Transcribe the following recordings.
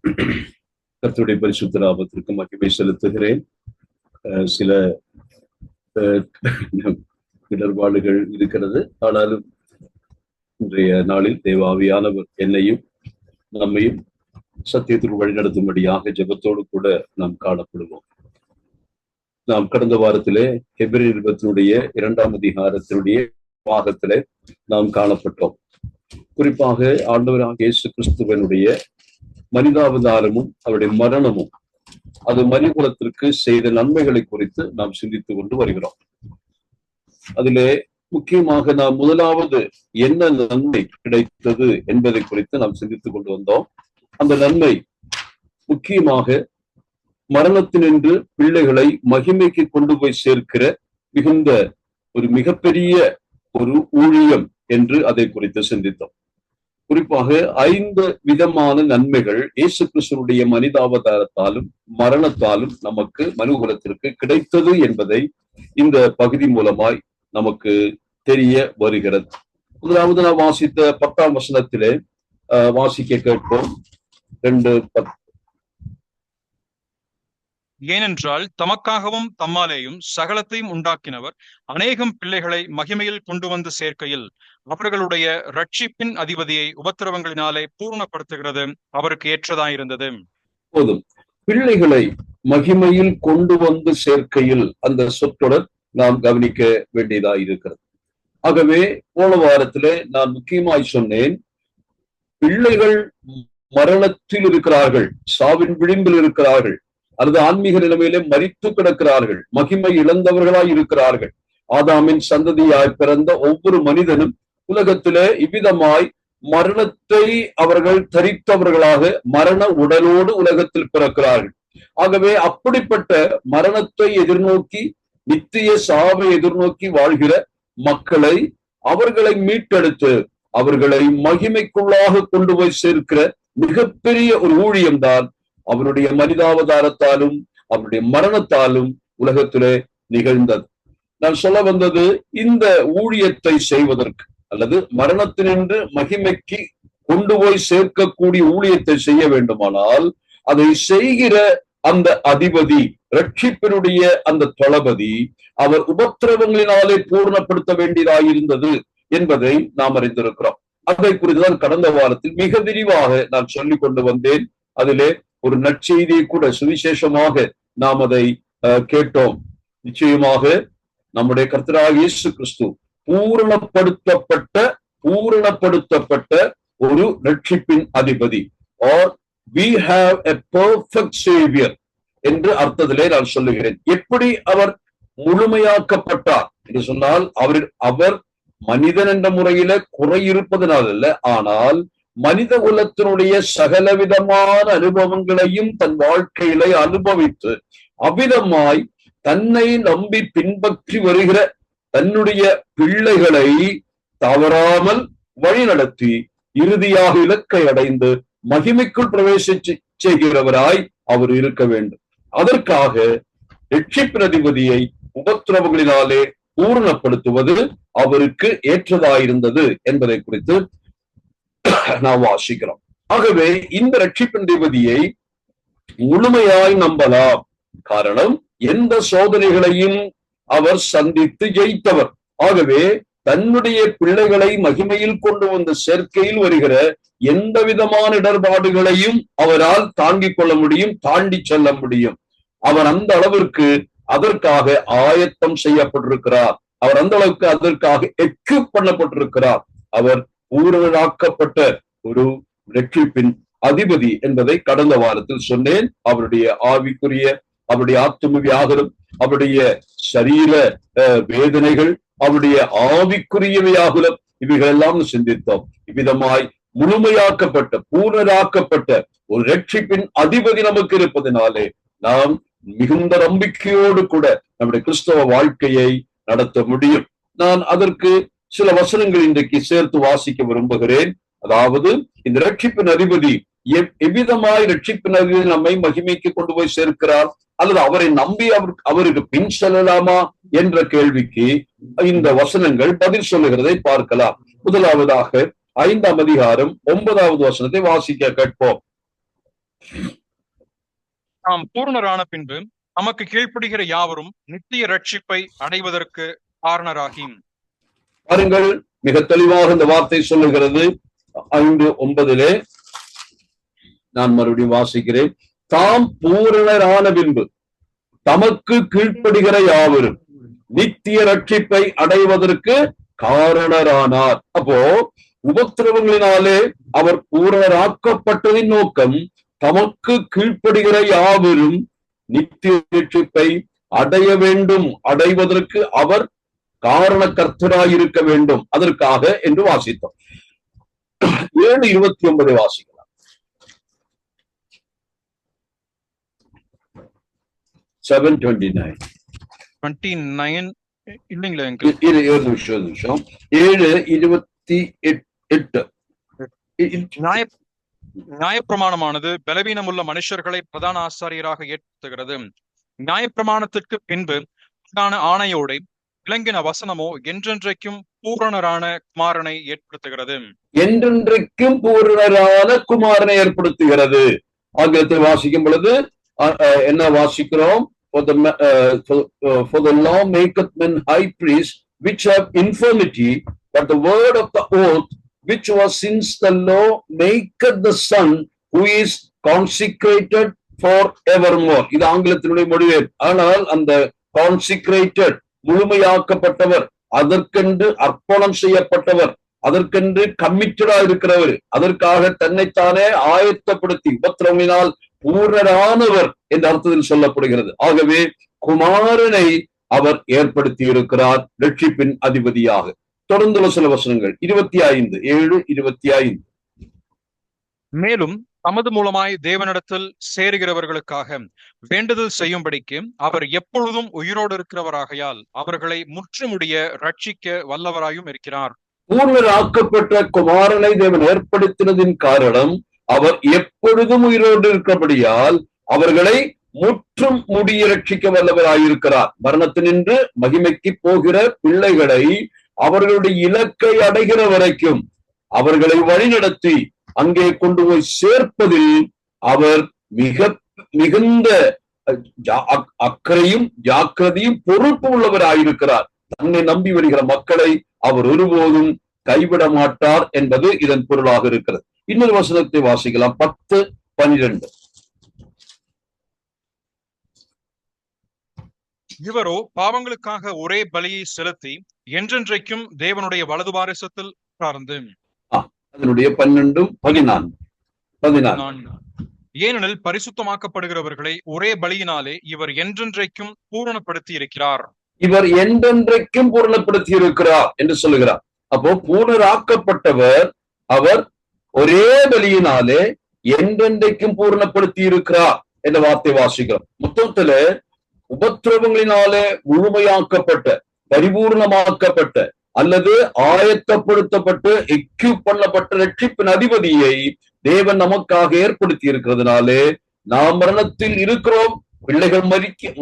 கர்த்தருடைய பரிசுத்த நாமத்திற்கு மகிமை செலுத்துகிறேன். சில இடர்பாடுகள் இருக்கிறது. ஆனாலும் இன்றைய நாளில் தேவ ஆவியானவர் என்னையும் நம்மையும் சத்தியத்திற்கு வழிநடத்தும்படியாக ஜெபத்தோடு கூட நாம் காணப்படுவோம். நாம் கடந்த வாரத்திலே எபிரேயர் நிருபத்தினுடைய 2ஆம் அதிகாரத்தினுடைய பாகத்திலே நாம் காணப்பட்டோம். குறிப்பாக ஆண்டவராகிய இயேசு கிறிஸ்துவனுடைய மனிதாவதாரமும் அவருடைய மரணமும் அது மனிதகுலத்திற்கு செய்த நன்மைகளை குறித்து நாம் சிந்தித்துக் கொண்டு வருகிறோம். அதிலே முக்கியமாக நாம் முதலாவது என்ன நன்மை கிடைத்தது என்பதை குறித்து நாம் சிந்தித்துக் கொண்டு வந்தோம். அந்த நன்மை முக்கியமாக மரணத்தினின்று பிள்ளைகளை மகிமைக்கு கொண்டு போய் சேர்க்கிற மிகப்பெரிய ஒரு ஊழியம் என்று அதை குறித்து சிந்தித்தோம். குறிப்பாக 5 விதமான நன்மைகள் இயேசு கிறிஸ்துவுடைய மனிதாவதாரத்தாலும் மரணத்தாலும் நமக்கு மனுகுலத்திற்கு கிடைத்தது என்பதை இந்த பகுதி மூலமாய் நமக்கு தெரிய வருகிறது. முதலாவது நான் வாசித்த 10ஆம் வசனத்திலே வாசிக்க கேட்போம். 2:10. ஏனென்றால் தமக்காகவும் தம்மாலேயும் சகலத்தையும் உண்டாக்கினவர் அநேகம் பிள்ளைகளை மகிமையில் கொண்டு வந்து சேர்க்கையில் அவர்களுடைய ரட்சிப்பின் அதிபதியை உபத்திரவங்களினாலே பூர்ணப்படுத்துகிறது அவருக்கு ஏற்றதாயிருந்தது. போதும். பிள்ளைகளை மகிமையில் கொண்டு வந்து சேர்க்கையில் அந்த சொற்றொடர் நாம் கவனிக்க வேண்டியதா இருக்கிறது. ஆகவே போன வாரத்திலே நான் முக்கியமாய் சொன்னேன், பிள்ளைகள் மரணத்தில் இருக்கிறார்கள், சாவின் விளிம்பில் இருக்கிறார்கள், அல்லது ஆன்மீக நிலைமையிலே மரித்து கிடக்கிறார்கள், மகிமை இழந்தவர்களாய் இருக்கிறார்கள். ஆதாமின் சந்ததியாய் பிறந்த ஒவ்வொரு மனிதனும் உலகத்திலே இவ்விதமாய் மரணத்தை அவர்கள் தரித்தவர்களாக மரண உடலோடு உலகத்தில் பிறக்கிறார்கள். ஆகவே அப்படிப்பட்ட மரணத்தை எதிர்நோக்கி நித்திய சாவை எதிர்நோக்கி வாழ்கிற மக்களை அவர்களை மீட்டெடுத்து அவர்களை மகிமைக்குள்ளாக கொண்டு போய் சேர்க்கிற மிகப்பெரிய ஒரு ஊழியம்தான் அவருடைய மனிதாவதாரத்தாலும் அவருடைய மரணத்தாலும் உலகத்திலே நிகழ்ந்தது. நான் சொல்ல வந்தது, இந்த ஊழியத்தை செய்வதற்கு அல்லது மரணத்தினின்று மகிமைக்கு கொண்டு போய் சேர்க்கக்கூடிய ஊழியத்தை செய்ய வேண்டுமானால் அதை செய்கிற அந்த அதிபதி, ரட்சிப்பினுடைய அந்த தளபதி, அவர் உபத்திரவங்களினாலே பூர்ணப்படுத்த வேண்டியதாயிருந்தது என்பதை நாம் அறிந்திருக்கிறோம். அதை குறித்துதான் கடந்த வாரத்தில் மிக விரிவாக நான் சொல்லிக் கொண்டு வந்தேன். அதிலே ஒரு நற்செய்தியை கூட சுவிசேஷமாக நாம் அதை கேட்டோம். நிச்சயமாக நம்முடைய கர்த்தராகிய இயேசு கிறிஸ்து பூரணப்படுத்தப்பட்ட ஒரு ரட்சிப்பின் அதிபதி, or we have a perfect savior என்று அர்த்தத்திலே நான் சொல்லுகிறேன். எப்படி அவர் முழுமையாக்கப்பட்டார் என்று சொன்னால், அவர் மனிதன் என்ற முறையில குறை இருப்பதனால் அல்ல, ஆனால் மனித குலத்தினுடைய சகலவிதமான அனுபவங்களையும் தன் வாழ்க்கையில அனுபவித்து அவ்விதமாய் தன்னை நம்பி பின்பற்றி வருகிற தன்னுடைய பிள்ளைகளை தவறாமல் வழிநடத்தி இறுதியாக இலக்கை அடைந்து மகிமைக்குள் பிரவேசிச்சு செய்கிறவராய் அவர் இருக்க வேண்டும். அதற்காக ரட்சிப்பின் அதிபதியை உபத்திரவங்களினாலே பூரணப்படுத்துவது அவருக்கு ஏற்றதாயிருந்தது என்பதை குறித்து நாம் வாசிக்கிறோம். ஆகவே இந்த ரட்சிப்பின் அதிபதியை முழுமையாய் நம்பலாம். காரணம், எந்த சோதனைகளையும் அவர் சந்தித்து ஜெயித்தவர். ஆகவே தன்னுடைய பிள்ளைகளை மகிமையில் கொண்டு வந்த சேர்க்கையில் வருகிற எந்த விதமான இடர்பாடுகளையும் அவரால் தாங்கிக் கொள்ள முடியும், தாண்டி செல்ல முடியும். அவர் அந்த அளவிற்கு அதற்காக ஆயத்தம் செய்யப்பட்டிருக்கிறார். அவர் அந்த அளவுக்கு அதற்காக எக்யூப் பண்ணப்பட்டிருக்கிறார். அவர் பூரணராக்கப்பட்ட ஒரு ரட்சிப்பின் அதிபதி என்பதை கடந்த வாரத்தில் சொன்னேன். அவருடைய ஆவிக்குரிய, அவருடைய ஆத்தும வியாகுலம், அவருடைய சரீர வேதனைகள், அவருடைய ஆவிக்குரிய வியாகுலம், இவைகளெல்லாம் சிந்தித்தோம். இவ்விதமாய் முழுமையாக்கப்பட்ட பூரணராக்கப்பட்ட ஒரு ரட்சிப்பின் அதிபதி நமக்கு இருப்பதனாலே நாம் மிகுந்த நம்பிக்கையோடு கூட நம்முடைய கிறிஸ்தவ வாழ்க்கையை நடத்த முடியும். நான் அதற்கு சில வசனங்கள் இன்றைக்கு சேர்த்து வாசிக்க விரும்புகிறேன். அதாவது, இந்த ரட்சிப்பின் அதிபதி எவ்விதமாய் ரட்சிப்பின் அதிபதி நம்மை மகிமைக்கு கொண்டு போய் சேர்க்கிறார், அல்லது அவரை நம்பி அவருக்கு பின் செல்லலாமா என்ற கேள்விக்கு இந்த வசனங்கள் பதில் சொல்லுகிறதை பார்க்கலாம். முதலாவதாக 5ஆம் அதிகாரம் 9வது வசனத்தை வாசிக்க கேட்போம். நாம் பூரணரான பின்பு நமக்கு கீழ்ப்படுகிற யாவரும் நித்திய ரட்சிப்பை அடைவதற்கு காரணராகி. பாருங்கள், மிக தெளிவாக இந்த வார்த்தை சொல்லுகிறது. 5:9 நான் மறுபடியும் வாசிக்கிறேன். தாம் பூரணரான பின்பு தமக்கு கீழ்ப்படுகிற யாவரும் நித்திய ரட்சிப்பை அடைவதற்கு காரணரானார். அப்போ உபத்திரவங்களினாலே அவர் பூரணராக்கப்பட்டதின் நோக்கம் தமக்கு கீழ்ப்படுகிற யாவரும் நித்திய ரட்சிப்பை அடைய வேண்டும், அடைவதற்கு அவர் காரணகர்த்தராயிருக்க வேண்டும், அதற்காக என்று வாசித்தோம். 7:29 வாசிக்கலாம். 7:29 இல்லைங்களா? 7:28 நியாயப்பிரமாணமானது பலவீனமுள்ள மனுஷர்களை பிரதான ஆசாரியராக ஏற்படுத்துகிறது. நியாயப்பிரமாணத்திற்கு பின்பு ஆணையோட விளங்கின வசனமோ என்றென்றைக்கும் பூரணரான குமாரனை ஏற்படுத்துகிறது. என்றென்றைக்கும் பூரணரான குமாரனை ஏற்படுத்துகிறது. ஆங்கிலத்தில் வாசிக்கும் பொழுது என்ன வாசிக்கிறோம்? For the law maketh men high priests which have infirmity, but the word of the oath which was since the law maketh the Son who is consecrated for evermore. இது ஆங்கிலத்தினுடைய மொழிபெயர்ப்பு. ஆனால் அந்த consecrated முழுமையாக்கப்பட்டவர், அதற்கென்று அர்ப்பணம் செய்யப்பட்டவர், அதற்கென்று கமிட்டடா இருக்கிறவர், அதற்காக தன்னைத்தானே ஆயத்தப்படுத்தி உபத்திரவினால் பூரணரானவர் என்ற அர்த்தத்தில் சொல்லப்படுகிறது. ஆகவே குமாரனை அவர் ஏற்படுத்தி இருக்கிறார் ரட்சிப்பின் அதிபதியாக. தொடர்ந்துள்ள சில வசனங்கள் 7:25 மேலும் தமது மூலமாய் தேவனிடத்தில் சேருகிறவர்களுக்காக வேண்டுதல் செய்யும்படிக்கு அவர் எப்பொழுதும் உயிரோடு இருக்கிறவராகையால் அவர்களை முற்றுமுடிய ரட்சிக்க வல்லவராயும் இருக்கிறார். பூர்ணராக்கப்பட்ட குமாரனை தேவன் ஏற்படுத்தினதின் காரணம் அவர் எப்பொழுதும் உயிரோடு இருக்கிறபடியால் அவர்களை முற்றும் முடிய ரட்சிக்க வல்லவராயிருக்கிறார். மரணத்தினின்று மகிமைக்கு போகிற பிள்ளைகளை அவர்களுடைய இலக்கை அடைகிற வரைக்கும் அவர்களை வழிநடத்தி அங்கே கொண்டு போய் சேர்ப்பதில் அவர் மிகுந்த அக்கறையும் ஜாக்கிரதையும் பொறுப்பு உள்ளவராயிருக்கிறார். தன்னை நம்பி வருகிற மக்களை அவர் ஒருபோதும் கைவிட மாட்டார் என்பது இதன் பொருளாக இருக்கிறது. இன்னொரு வசனத்தை வாசிக்கலாம். 10:12 இவரோ பாவங்களுக்காக ஒரே பலியை செலுத்தி என்றென்றைக்கும் தேவனுடைய வலது பாரிசத்தில் உட்கார்ந்து. அதனுடைய 12-14 ஏனெனில் பரிசுத்தமாக்கப்படுகிறவர்களை ஒரே பலியினாலே இவர் என்றென்றைக்கும் பூரணப்படுத்தி இருக்கிறார். இவர் என்றென்றைக்கும் பூரணப்படுத்தி இருக்கிறார் என்று சொல்லுகிறார். அப்போ பூரணராக்கப்பட்டவர் அவர் ஒரே பலியினாலே என்றென்றைக்கும் பூரணப்படுத்தி இருக்கிறார் என்ற வார்த்தை வாசிக்கிறோம். மொத்தத்துல உபத்திரவங்களினாலே முழுமையாக்கப்பட்ட, பரிபூர்ணமாக்கப்பட்ட அல்லது ஆயத்தப்படுத்தப்பட்டு எக்யூப் பண்ணப்பட்ட ரட்சிப்பின் அதிபதியை தேவன் நமக்காக ஏற்படுத்தி இருக்கிறதுனாலே நாம் மரணத்தில் இருக்கிறோம். பிள்ளைகள்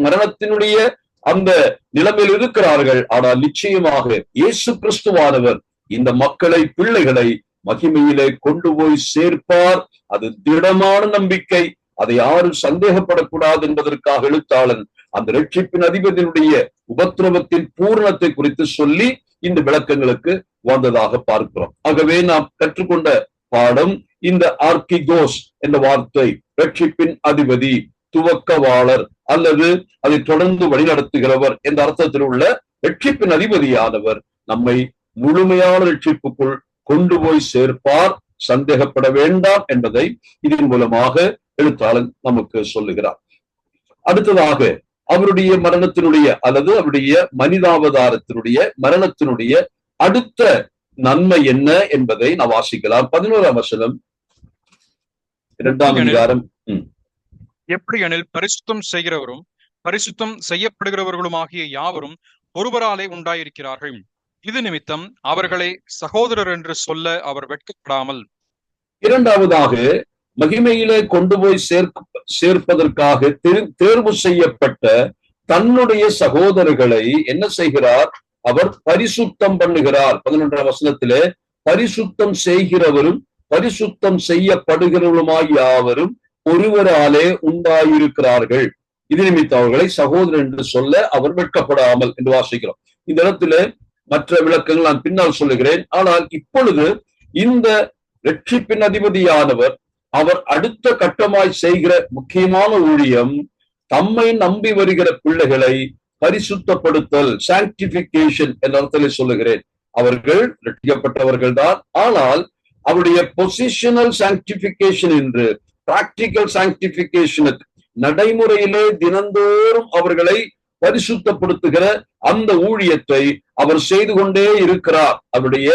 மரணத்தினுடைய அந்த நிலைமையில் இருக்கிறார்கள். ஆனால் நிச்சயமாக இயேசு கிறிஸ்துவானவர் இந்த மக்களை, பிள்ளைகளை மகிமையிலே கொண்டு போய் சேர்ப்பார். அது திடமான நம்பிக்கை. அதை யாரும் சந்தேகப்படக்கூடாது என்பதற்காக எழுத்தாளன் அந்த ரட்சிப்பின் அதிபதியினுடைய உபத்திரவத்தின் பூரணத்தை குறித்து சொல்லி இந்த விளக்கங்களுக்கு வந்ததாக பார்க்கிறோம். ஆகவே நாம் கற்றுக்கொண்ட பாடம் இந்த ஆர்கிகோஸ் என்ற வார்த்தை ரட்சிப்பின் அதிபதி, துவக்கவாளர் அல்லது அதை தொடர்ந்து வழிநடத்துகிறவர் என்ற அர்த்தத்தில் உள்ள ரட்சிப்பின் அதிபதியானவர் நம்மை முழுமையான ரட்சிப்புக்குள் கொண்டு போய் சேர்ப்பார், சந்தேகப்பட வேண்டாம் என்பதை இதன் மூலமாக எழுத்தாளன் நமக்கு சொல்லுகிறார். அடுத்ததாக அவருடைய மரணத்தினுடைய அல்லது அவருடைய மனிதாவதாரத்தினுடைய மரணத்தினுடைய அடுத்த நன்மை என்ன என்பதை நான் வாசிக்கலாம். 11ஆம் வசனம் 2ஆம் அதிகாரம். எப்படி எனில் பரிசுத்தம் செய்கிறவரும் பரிசுத்தம் செய்யப்படுகிறவர்களுமாகிய யாவரும் ஒருவராலே உண்டாயிருக்கிறார்கள். இது நிமித்தம் அவர்களை சகோதரர் என்று சொல்ல அவர் வெட்கப்படாமல். இரண்டாவதாக மகிமையிலே கொண்டு போய் சேர்ப்பதற்காக தேர்வு செய்யப்பட்ட தன்னுடைய சகோதரர்களை என்ன செய்கிறார்? அவர் பரிசுத்தம் பண்ணுகிறார். 11ஆம் வசனத்திலே பரிசுத்தம் செய்கிறவரும் பரிசுத்தம் செய்யப்படுகிறவருமாய் யாவரும் ஒருவராலே உண்டாயிருக்கிறார்கள். இது நிமித்த அவர்களை சகோதரர் என்று சொல்ல அவர் வெட்கப்படாமல் என்று வாசிக்கிறோம். இந்த இடத்துல மற்ற விளக்கங்கள் நான் பின்னால் சொல்லுகிறேன். ஆனால் இப்பொழுது இந்த ரட்சிப்பின் அதிபதியானவர் அவர் அடுத்த கட்டமாய் செய்கிற முக்கியமான ஊழியம் தம்மை நம்பி வருகிற பிள்ளைகளை பரிசுத்தப்படுத்தல், சாங்டிபிகேஷன் என்ற அர்த்தத்தில் சொல்லுகிறேன். அவர்கள் ரட்சிக்கப்பட்டவர்கள் தான். ஆனால் அவருடைய பொசிஷனல் சாங்டிபிகேஷன் என்று பிராக்டிக்கல் சாங்டிபிகேஷனுக்கு நடைமுறையிலே தினந்தோறும் அவர்களை பரிசுத்தப்படுத்துகிற அந்த ஊழியத்தை அவர் செய்து கொண்டே இருக்கிறார். அவருடைய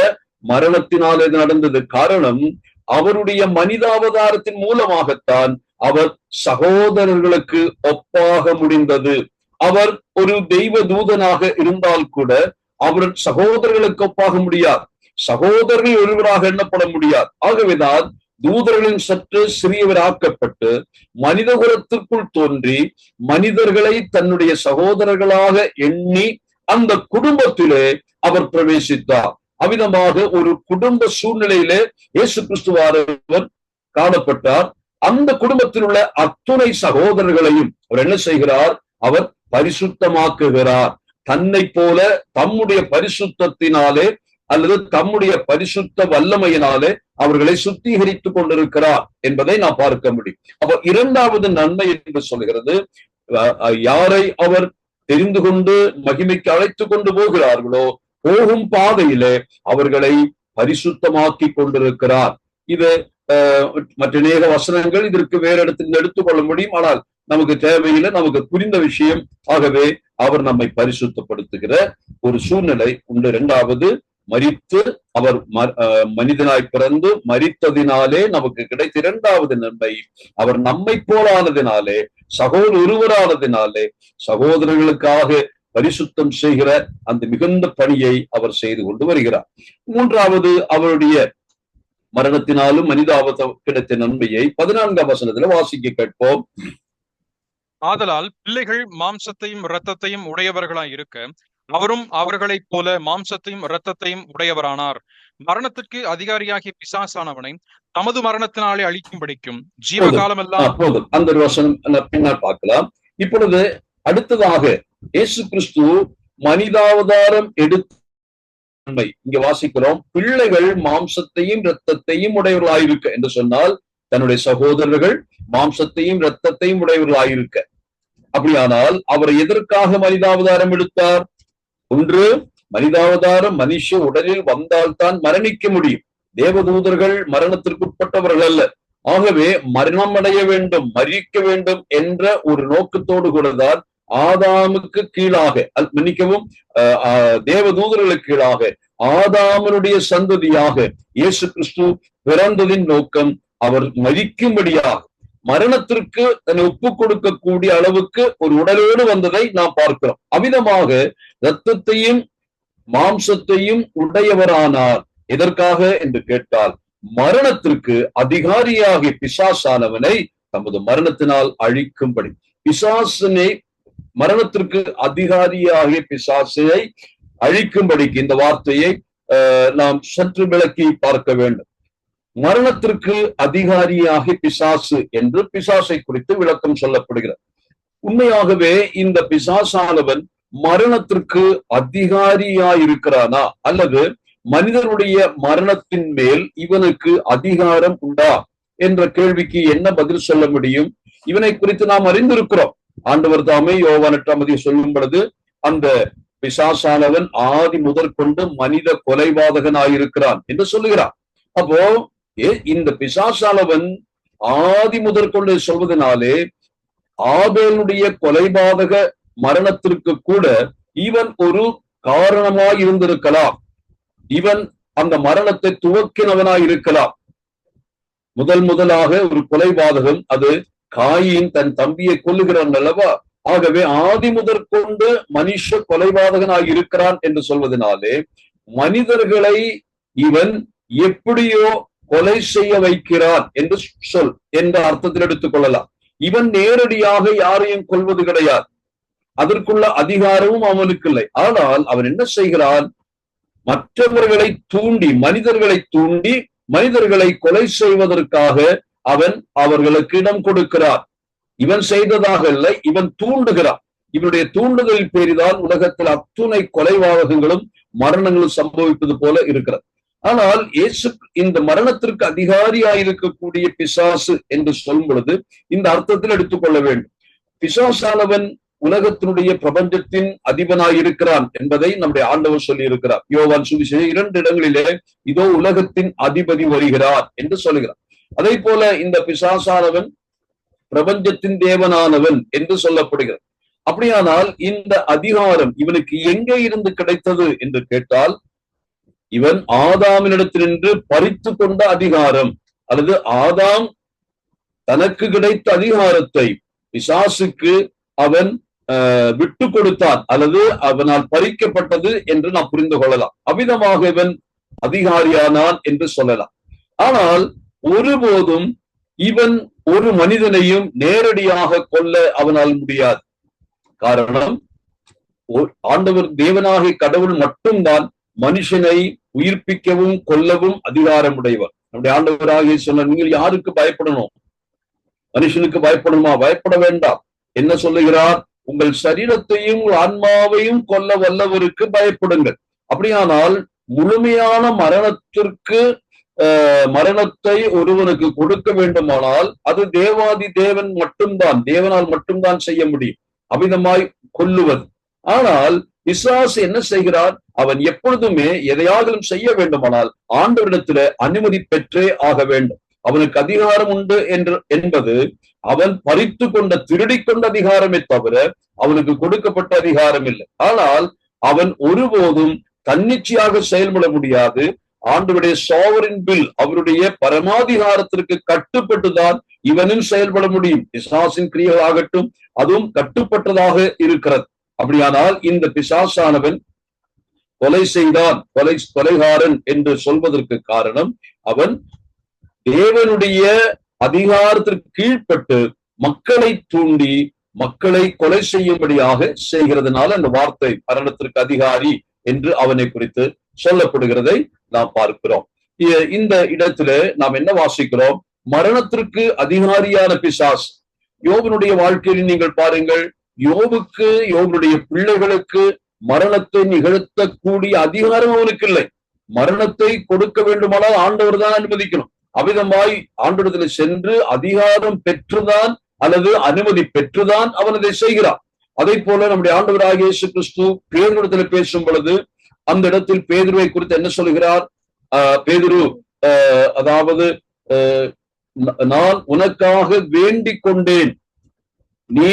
மரணத்தினால் இது நடந்தது. காரணம், அவருடைய மனிதாவதாரத்தின் மூலமாகத்தான் அவர் சகோதரர்களுக்கு ஒப்பாக முடிந்தது. அவர் ஒரு தெய்வ தூதனாக இருந்தால் கூட அவர் சகோதரர்களுக்கு ஒப்பாக முடியாது. சகோதரர்கள் ஒருவராக எண்ணப்பட முடியாது. ஆகவேதான் தூதர்களின் சற்று சிறியவராக்கப்பட்டு மனித குலத்திற்குள் தோன்றி மனிதர்களை தன்னுடைய சகோதரர்களாக எண்ணி அந்த குடும்பத்திலே அவர் பிரவேசித்தார். அவ்விதமாக ஒரு குடும்ப சூழ்நிலையிலே இயேசு கிறிஸ்துவானவர் காணப்பட்டார். அந்த குடும்பத்தில் உள்ள அத்துணை சகோதரர்களையும் அவர் என்ன செய்கிறார்? அவர் பரிசுத்தமாக்குகிறார். தன்னை போல தம்முடைய பரிசுத்தத்தினாலே அல்லது தம்முடைய பரிசுத்த வல்லமையினாலே அவர்களை சுத்திகரித்துக் கொண்டிருக்கிறார் என்பதை நாம் பார்க்க முடியும். அப்போ இரண்டாவது நன்மை என்று சொல்கிறது, யாரை அவர் தெரிந்து கொண்டு மகிமைக்கு அழைத்து கொண்டு போகிறார்களோ போகும் பாதையிலே அவர்களை பரிசுத்தமாக்கி கொண்டிருக்கிறார். இது மற்ற அநேக வசனங்கள் இதற்கு வேறு இடத்தில் எடுத்துக்கொள்ள முடியும். ஆனால் நமக்கு தேவையில்லை, நமக்கு புரிந்த விஷயம். ஆகவே அவர் நம்மை பரிசுத்தப்படுத்துகிற ஒரு சூழ்நிலை உண்டு. இரண்டாவது, மரித்து அவர் மனிதனாய் பிறந்து மரித்ததினாலே நமக்கு கிடைத்த இரண்டாவது நன்மை, அவர் நம்மை போலானதினாலே ஒருவரானதினாலே சகோதரர்களுக்காக பரிசுத்தம் செய்கிற அந்த மிகுந்த பணியை அவர் செய்து கொண்டு வருகிறார். மூன்றாவது, அவருடைய மரணத்தினாலும் மனிதாபத்து கிடைத்த நன்மையை 14ஆம் வசனத்துல வாசிக்க கேட்போம். ஆதலால் பிள்ளைகள் மாம்சத்தையும் இரத்தத்தையும் உடையவர்களாய் இருக்க அவரும் அவர்களைப் போல மாம்சத்தையும் இரத்தத்தையும் உடையவரானார். மரணத்திற்கு அதிகாரியாகிய பிசாசானவனை தமது மரணத்தினாலே அழிக்கும்படிக்கும் ஜீவகாலம் எல்லாம் போதும். அந்த ஒரு வசனம் பின்னால் பார்க்கலாம். இப்பொழுது அடுத்ததாக இயேசு கிறிஸ்து மனிதாவதாரம் எடுத்த நன்மை இங்க வாசிக்கிறோம். பிள்ளைகள் மாம்சத்தையும் இரத்தத்தையும் உடையவர்களாயிருக்க என்று சொன்னால் தன்னுடைய சகோதரர்கள் மாம்சத்தையும் இரத்தத்தையும் உடையவர்களாயிருக்க. அப்படியானால் அவர் எதற்காக மனிதாவதாரம் எடுத்தார்? ஒன்று, மனிதாவதாரம் மனுஷ உடலில் வந்தால்தான் மரணிக்க முடியும். தேவதூதர்கள் மரணத்திற்கு உட்பட்டவர்கள் அல்ல. ஆகவே மரணம் அடைய வேண்டும், மரிக்க வேண்டும் என்ற ஒரு நோக்கத்தோடு கூடதான் ஆதாமுக்கு கீழாக, மன்னிக்கவும், தேவதூதர்களுக்கு கீழாக ஆதாமனுடைய சந்ததியாக இயேசு கிறிஸ்து பிறந்ததின் நோக்கம் அவர் மரிக்கும்படியாக மரணத்திற்கு தன்னை ஒப்பு கொடுக்கக்கூடிய அளவுக்கு ஒரு உடலோடு வந்ததை நாம் பார்க்கிறோம். அவ்விதமாக இரத்தத்தையும் மாம்சத்தையும் உடையவரானார். எதற்காக என்று கேட்டால், மரணத்திற்கு அதிகாரியாகிய பிசாசானவனை தமது மரணத்தினால் அழிக்கும்படி. பிசாசனை, மரணத்திற்கு அதிகாரியாகிய பிசாசை அழிக்கும்படிக்கு இந்த வார்த்தையை நாம் சற்று விளக்கி பார்க்க வேண்டும். மரணத்திற்கு அதிகாரியாகி பிசாசு என்று பிசாசை குறித்து விளக்கம் சொல்லப்படுகிறது. உண்மையாகவே இந்த பிசாசானவன் மரணத்திற்கு அதிகாரியாயிருக்கிறானா அல்லது மனிதனுடைய மரணத்தின் மேல் இவனுக்கு அதிகாரம் உண்டா என்ற கேள்விக்கு என்ன பதில் சொல்ல முடியும்? இவனை குறித்து நாம் அறிந்திருக்கிறோம். ஆண்டவர் தாமே யோவான் 8ஆம் அதிகாரம் சொல்லும் பொழுது அந்த பிசாசானவன் ஆதி முதற்கொண்டு மனித கொலைபாதகனாயிருக்கிறான் என்று சொல்லுகிறான். அப்போ இந்த பிசாசானவன் ஆதி முதற்கொண்டு சொல்வதனாலே ஆபேலுடைய கொலைபாதக மரணத்திற்கு கூட இவன் ஒரு காரணமாய் இருந்திருக்கலாம். இவன் அந்த மரணத்தை துவக்கினவனாய் இருக்கலாம். முதலாக ஒரு கொலைபாதகம், அது காயின் தன் தம்பியை கொல்லுகிறான் அல்லவா? ஆகவே ஆதி முதற்கொண்டு மனுஷ கொலைபாதகனாய் இருக்கிறான் என்று சொல்வதனாலே மனிதர்களை இவன் எப்படியோ கொலை செய்ய வைக்கிறான் என்று என்ற அர்த்தத்தில் எடுத்துக் கொள்ளலாம். இவன் நேரடியாக யாரையும் கொல்வது கிடையாது, அதற்குள்ள அதிகாரமும் அவனுக்கு இல்லை. ஆனால் அவன் என்ன செய்கிறான்? மற்றவர்களை தூண்டி, மனிதர்களை கொலை செய்வதற்காக அவன் அவர்களுக்கு இடம் கொடுக்கிறார். இவன் செய்ததாக இல்லை, இவன் தூண்டுகிறான். இவனுடைய தூண்டுதலில் பேரிதான் உலகத்தில் அத்துணை கொலைபாதகங்களும் மரணங்களும் சம்பவிப்பது போல இருக்கிறது. ஆனால் இயேசு இந்த மரணத்திற்கு அதிகாரியாயிருக்கக்கூடிய பிசாசு என்று சொல்லும் பொழுது இந்த அர்த்தத்தில் எடுத்துக்கொள்ள வேண்டும். பிசாசானவன் உலகத்தினுடைய பிரபஞ்சத்தின் அதிபனாயிருக்கிறான் என்பதை நம்முடைய ஆண்டவர் சொல்லி இருக்கிறார். யோவான் சுவிசேஷம் 2 இடங்களிலே இதோ உலகத்தின் அதிபதி வருகிறார் என்று சொல்லுகிறார். அதே போல இந்த பிசாசானவன் பிரபஞ்சத்தின் தேவனானவன் என்று சொல்லப்படுகிறது. அப்படியானால் இந்த அதிகாரம் இவனுக்கு எங்கே இருந்து கிடைத்தது என்று கேட்டால், இவன் ஆதாமினிடத்தினின்று பறித்து கொண்ட அதிகாரம், அல்லது ஆதாம் தனக்கு கிடைத்த அதிகாரத்தை பிசாசுக்கு அவன் விட்டு கொடுத்தான், அல்லது அவனால் பறிக்கப்பட்டது என்று நாம் புரிந்து கொள்ளலாம். அவ்விதமாக இவன் அதிகாரியானான் என்று சொல்லலாம். ஆனால் ஒருபோதும் இவன் ஒரு மனிதனையும் நேரடியாக கொல்ல அவனால் முடியாது. காரணம், ஆண்டவர் தேவனாகிய கடவுள் மட்டும்தான் மனுஷனை உயிர்ப்பிக்கவும் கொல்லவும் அதிகாரம் உடையவர். நம்முடைய ஆண்டவராகிய சொன்ன, நீங்கள் யாருக்கு பயப்படணும்? மனுஷனுக்கு பயப்படணுமா? பயப்பட வேண்டாம். என்ன சொல்லுகிறார்? உங்கள் சரீரத்தையும் ஆன்மாவையும் கொல்ல வல்லவருக்கு பயப்படுங்கள். அப்படியானால் முழுமையான மரணத்தை ஒருவனுக்கு கொடுக்க வேண்டுமானால் அது தேவாதி தேவன் மட்டும்தான், தேவனால் மட்டும்தான் செய்ய முடியும், அமிதமாய் கொல்லுவது. ஆனால் பிசாசு என்ன செய்கிறார்? அவன் எப்பொழுதுமே எதையாகிலும் செய்ய வேண்டுமானால் ஆண்டவரிடத்துல அனுமதி பெற்றே ஆக வேண்டும். அவனுக்கு அதிகாரம் உண்டு என்பது அவன் பறித்து கொண்ட, திருடி கொண்ட அதிகாரமே தவிர அவனுக்கு கொடுக்கப்பட்ட அதிகாரம் இல்லை. ஆனால் அவன் ஒருபோதும் தன்னிச்சையாக செயல்பட முடியாது. ஆண்டவருடைய சாவரின் பில், அவருடைய பரமாதிகாரத்திற்கு கட்டுப்பட்டுதான் இவனும் செயல்பட முடியும். பிசாசின் கிரியைகளாகட்டும் அதுவும் கட்டுப்பட்டதாக இருக்கிறது. அப்படியானால் இந்த பிசாசானவன் கொலை செய்தான், கொலைகாரன் என்று சொல்வதற்கு காரணம், அவன் தேவனுடைய அதிகாரத்திற்கு கீழ்ப்பட்டு மக்களை தூண்டி மக்களை கொலை செய்யும்படியாக செய்கிறதுனால அந்த வார்த்தை மரணத்திற்கு அதிகாரி என்று அவனை குறித்து சொல்லப்படுகிறதை நாம் பார்க்கிறோம். இந்த இடத்துல நாம் என்ன வாசிக்கிறோம்? மரணத்திற்கு அதிகாரியான பிசாஸ். யோபனுடைய வாழ்க்கையில் நீங்கள் பாருங்கள், யோபனுடைய பிள்ளைகளுக்கு மரணத்தை நிகழ்த்தக்கூடிய அதிகாரம் அவனுக்கு இல்லை. மரணத்தை கொடுக்க வேண்டுமானால் ஆண்டவர் தான் அனுமதிக்கணும். அவ்விதமாய் ஆண்டவரிடத்தில் சென்று அதிகாரம் பெற்றுதான் அல்லது அனுமதி பெற்றுதான் அவன் அதை செய்கிறான். அதே போல நம்முடைய ஆண்டவராகிய இயேசு கிறிஸ்து பேதுருவிடத்தில் பேசும் பொழுது அந்த இடத்தில் பேதுருவை குறித்து என்ன சொல்கிறார்? பேதுரு, அதாவது நான் உனக்காக வேண்டிக் கொண்டேன், நீ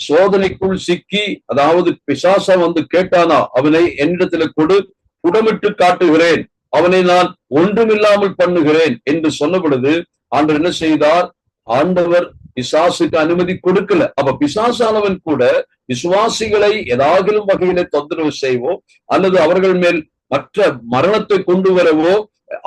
சோதனைக்குள் சிக்கி, அதாவது பிசாசா வந்து கேட்டானா அவனை என்னிடத்துல கொடு, புடமிட்டு காட்டுகிறேன், அவனை நான் ஒன்றுமில்லாமல் பண்ணுகிறேன் என்று சொன்ன பொழுது ஆண்டவர் என்ன செய்தார்? ஆண்டவர் பிசாசுக்கு அனுமதி கொடுக்கல. அப்ப பிசாசானவன் கூட விசுவாசிகளை ஏதாகிலும் வகையில தொந்தரவு செய்வோ அல்லது அவர்கள் மேல் மற்ற மரணத்தை கொண்டு வரவோ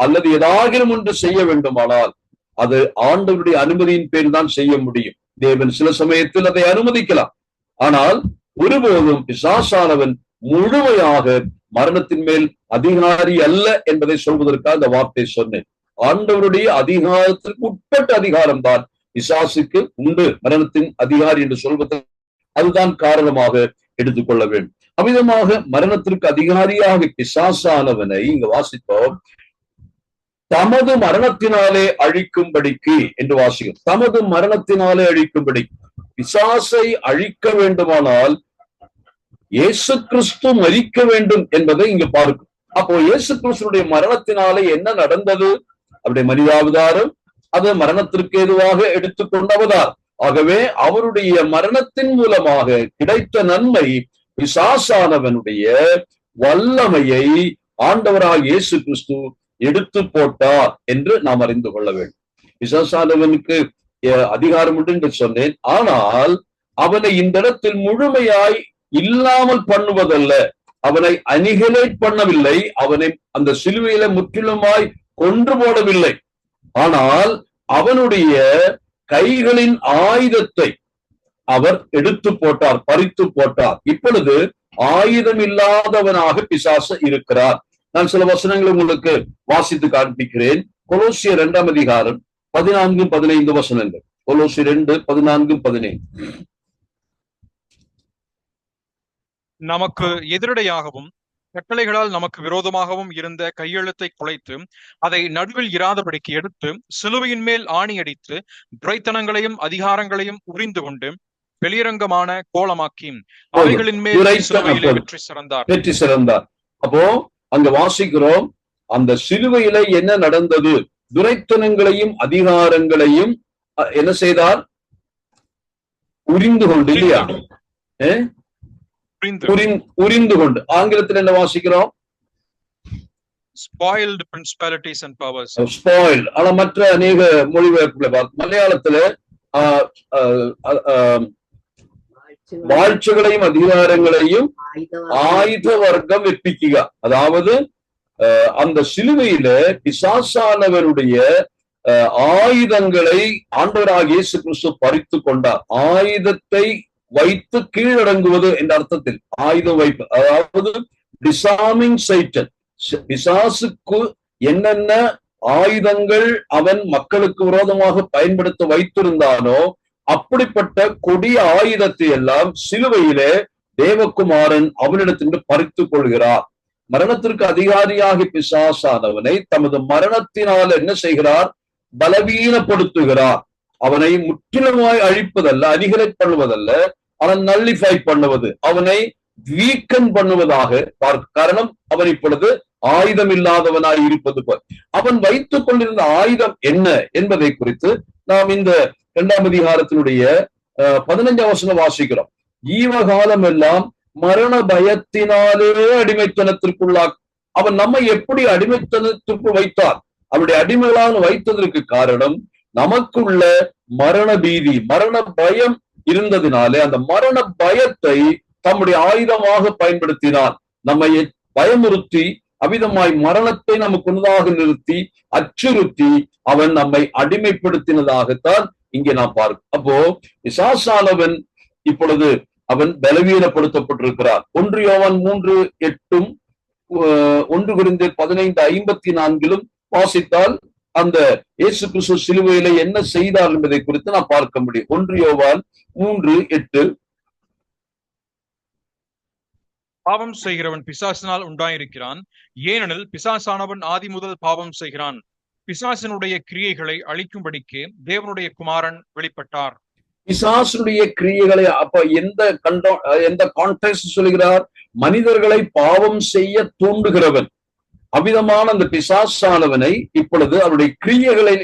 அல்லது ஏதாகிலும் ஒன்று செய்ய வேண்டுமானால் அது ஆண்டவருடைய அனுமதியின் பேர் தான் செய்ய முடியும். தேவன் சில சமயத்தில் அதை அனுமதிக்கலாம். ஆனால் ஒருபோதும் பிசாசானவன் முழுமையாக மரணத்தின் மேல் அதிகாரி அல்ல என்பதை சொல்வதற்காக இந்த வார்த்தை சொன்னேன். ஆண்டவருடைய அதிகாரத்திற்கு உட்பட்ட அதிகாரம் தான் பிசாசுக்கு உண்டு. மரணத்தின் அதிகாரி என்று சொல்வது அதுதான் காரணமாக எடுத்துக்கொள்ள வேண்டும். அவ்விதமாக மரணத்திற்கு அதிகாரியாக பிசாசானவனை இங்கு வாசித்தோம், தமது மரணத்தினாலே அழிக்கும்படிக்கு என்று வாசிக்கும். தமது மரணத்தினாலே அழிக்கும்படி. பிசாசை அழிக்க வேண்டுமானால் இயேசு கிறிஸ்து மரிக்க வேண்டும் என்பதை இங்கு பார்க்கும். அப்போ இயேசு கிறிஸ்துடைய மரணத்தினாலே என்ன நடந்தது? அவருடைய மனிதாவதாரம், அது மரணத்திற்கு ஏதுவாக எடுத்துக்கொண்ட அவதாரம். ஆகவே அவருடைய மரணத்தின் மூலமாக கிடைத்த நன்மை பிசாசானவனுடைய வல்லமையை ஆண்டவராக இயேசு கிறிஸ்து எடுத்து போட்டார் என்று நாம் அறிந்து கொள்ள வேண்டும். பிசாசானவனுக்கு அதிகாரம் உண்டு என்று சொன்னேன். ஆனால் அவனை இந்த இடத்தில் முழுமையாய் இல்லாமல் பண்ணுவதல்ல, அவனை அனிகிலேட் பண்ணவில்லை, அவனை அந்த சிலுவையில முற்றிலுமாய் கொன்று போடவில்லை. ஆனால் அவனுடைய கைகளின் ஆயுதத்தை அவர் எடுத்து போட்டார், பறித்து போட்டார். இப்பொழுது ஆயுதம் இல்லாதவனாக பிசாசு இருக்கிறார். நான் சில வசனங்களை உங்களுக்கு வாசித்து காண்பிக்கிறேன். கொலோசியர் 2ஆம் அதிகாரம் 14-15 வசனங்கள். கொலோசி 2:14-15. நமக்கு எதிரடையாகவும் கட்டளைகளால் நமக்கு விரோதமாகவும் இருந்த கையெழுத்தை குலைத்து அதை நடுவில் இராதபடிக்கு எடுத்து சிலுவையின் மேல் ஆணி அடித்து துரைத்தனங்களையும் அதிகாரங்களையும் உரிந்து கொண்டு வெளியரங்கமான கோலமாக்கி அவைகளின் மேல் சிலுவையிலே வெற்றி சிறந்தார். அப்போ அங்க வாசிக்கிறோம், அந்த சிலுவையில என்ன நடந்தது? துரைத்தனங்களையும் அதிகாரங்களையும் என்ன செய்தார்? உரிந்து கொண்டு, இல்லையா? உரிந்து கொண்டு. ஆங்கிலத்தில் என்ன வாசிக்கிறோம்? spoiled principalities and powers. spoiled. ஆனா மற்ற அநேக மொழிபெயர்ப்புகளை மலையாளத்துல வாழ்ச்சிகளையும் அதிகாரங்களையும் ஆயுத வர்க்கம் வெப்பிക്കുക. அதாவது அந்த சிலுவையில பிசாசானவருடைய ஆயுதங்களை ஆண்டவராகிய இயேசு கிறிஸ்து பறித்து கொண்டார். ஆயுதத்தை வைத்து கீழடங்குவது என்ற அர்த்தத்தில் ஆயுதம் வைப்பு, அதாவது டிசார்மிங் சைட்டன். பிசாசுக்கு என்னென்ன ஆயுதங்கள் அவன் மக்களுக்கு விரோதமாக பயன்படுத்த வைத்திருந்தானோ அப்படிப்பட்ட கொடிய ஆயுதத்தை எல்லாம் சிலுவையிலே தேவகுமாரன் அவனிடத்திற்கு பறித்து கொள்கிறார். மரணத்திற்கு அதிகாரியாகி பிசாசானவனை தமது மரணத்தினால் என்ன செய்கிறார்? பலவீனப்படுத்துகிறார். அவனை முற்றிலுமாய் அழிப்பதல்ல, அனிகிலேட் பண்ணுவதல்ல, அவன் நல்லிஃபை பண்ணுவது, அவனை வீக்கன் பண்ணுவதாக பார்க்க. காரணம், அவன் இப்பொழுது ஆயுதம் இல்லாதவனாய் இருப்பது போல். அவன் வைத்துக் கொண்டிருந்த ஆயுதம் என்ன என்பதை குறித்து நாம் இந்த 2ஆம் அதிகாரத்தினுடைய 15ஆம் வசனம் வாசிக்கிறோம். ஜீவகாலம் எல்லாம் மரண பயத்தினாலே அடிமைத்தனத்திற்குள்ளா. அவன் நம்மை எப்படி அடிமைத்தனத்திற்கு வைத்தார்? அவருடைய அடிமைகளாக வைத்ததற்கு காரணம் நமக்குள்ள மரண பீதி, மரண பயம் இருந்ததினாலே அந்த மரண பயத்தை தம்முடைய ஆயுதமாக பயன்படுத்தினார். நம்மை பயமுறுத்தி அவிதமாய் மரணத்தை நமக்கு முன்னதாக நிறுத்தி அச்சுறுத்தி அவன் நம்மை அடிமைப்படுத்தினதாகத்தான் இங்கே நாம் பார்க்கிறோம். அப்போ பிசாசானவன் இப்பொழுது அவன் பலவீனப்படுத்தப்பட்டிருக்கிறார். 1 யோவான் 3:8 1 கொரிந்தியர் 15:54 வாசித்தால் அந்த இயேசு கிறிஸ்து சிலுவையில என்ன செய்தார் என்பதை குறித்து நாம் பார்க்க முடியும். 1 யோவான் 3:8 பாவம் செய்கிறவன் பிசாசினால் உண்டாயிருக்கிறான், ஏனெனில் பிசாசானவன் ஆதி முதல் பாவம் செய்கிறான். பிசாசினுடைய கிரியைகளை அழிக்கும்படிக்கு தேவனுடைய குமாரன் வெளிப்பட்டார். பிசாசுடைய கிரியைகளை அப்ப எந்த கான்டெக்ஸ்ட் சொல்கிறார்? மனிதர்களை பாவம் செய்ய தூண்டுகிறவன். அவ்விதமான அந்த பிசாசானவனை இப்பொழுது அவருடைய கிரியைகளை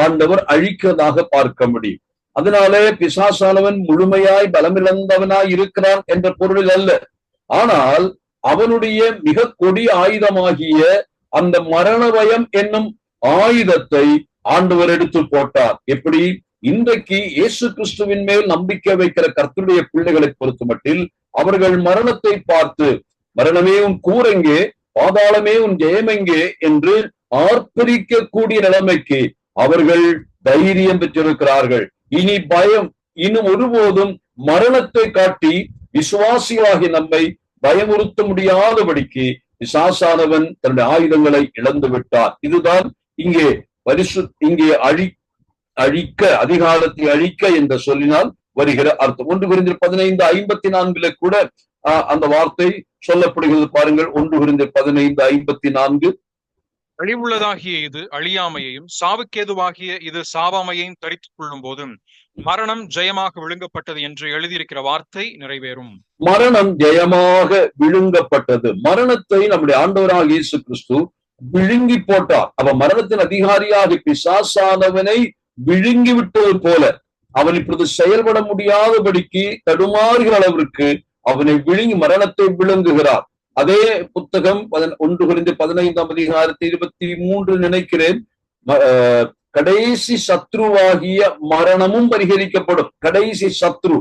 ஆண்டவர் அழிக்கிறதாக பார்க்க முடியும். அதனாலே பிசாசானவன் முழுமையாய் பலமிழந்தவனாய் இருக்கிறான் என்ற பொருளில் அல்ல. ஆனால் அவனுடைய மிக கொடிய ஆயுதமாகிய அந்த மரண பயம் என்னும் ஆயுதத்தை ஆண்டவர் எடுத்து போட்டார். எப்படி? இன்றைக்கு இயேசு கிறிஸ்துவின் மேல் நம்பிக்கை வைக்கிற கர்த்தருடைய பிள்ளைகளை பொறுத்த மட்டில் அவர்கள் மரணத்தை பார்த்து, மரணமே உன் கூரெங்கே, பாதாளமே உன் ஜெயமெங்கே என்று ஆர்ப்பரிக்க கூடிய நிலைமைக்கு அவர்கள் தைரியம் பெற்றிருக்கிறார்கள். இனி பயம் இன்னும் ஒருபோதும் மரணத்தை காட்டி விசுவாசிகளாகி நம்மை பயமுறுத்த முடியாதபடிக்கு பிசாசானவன் தன்னுடைய ஆயுதங்களை இழந்து விட்டார். இதுதான் இங்கே இங்கே அழிக்க, அதிகாரத்தை அழிக்க என்ற சொல்லினால் வருகிற அர்த்தம். 1 கொரிந்தியர் 15:54 கூட அந்த வார்த்தை சொல்லப்படுகிறது. பாருங்கள், 1 கொரிந்தியர் 15:54 அழிவுள்ளதாகிய இது அழியாமையையும் சாவுக்கேதுவாகிய இது சாவாமையையும் தரித்துக் கொள்ளும் போதும் மரணம் ஜெயமாக விழுங்கப்பட்டது என்று எழுதியிருக்கிற வார்த்தை நிறைவேறும். மரணம் ஜெயமாக விழுங்கப்பட்டது. மரணத்தை நம்முடைய ஆண்டவராகிய இயேசு கிறிஸ்து விழுங்கி போட்டார். அவன் மரணத்தின் அதிகாரியாக பிசாசானவனை விழுங்கி விட்டது போல அவன் இப்பொழுது செயல்பட முடியாதபடிக்கு தடுமாறுகிற அளவிற்கு அவனை விழுங்கி மரணத்தை விழுங்குகிறார். அதே புத்தகம் 1 கொரிந்தியர் 15ஆம் அதிகாரத்தை 23 நினைக்கிறேன், கடைசி சத்ருவாகிய மரணமும் பரிகரிக்கப்படும். கடைசி சத்ரு,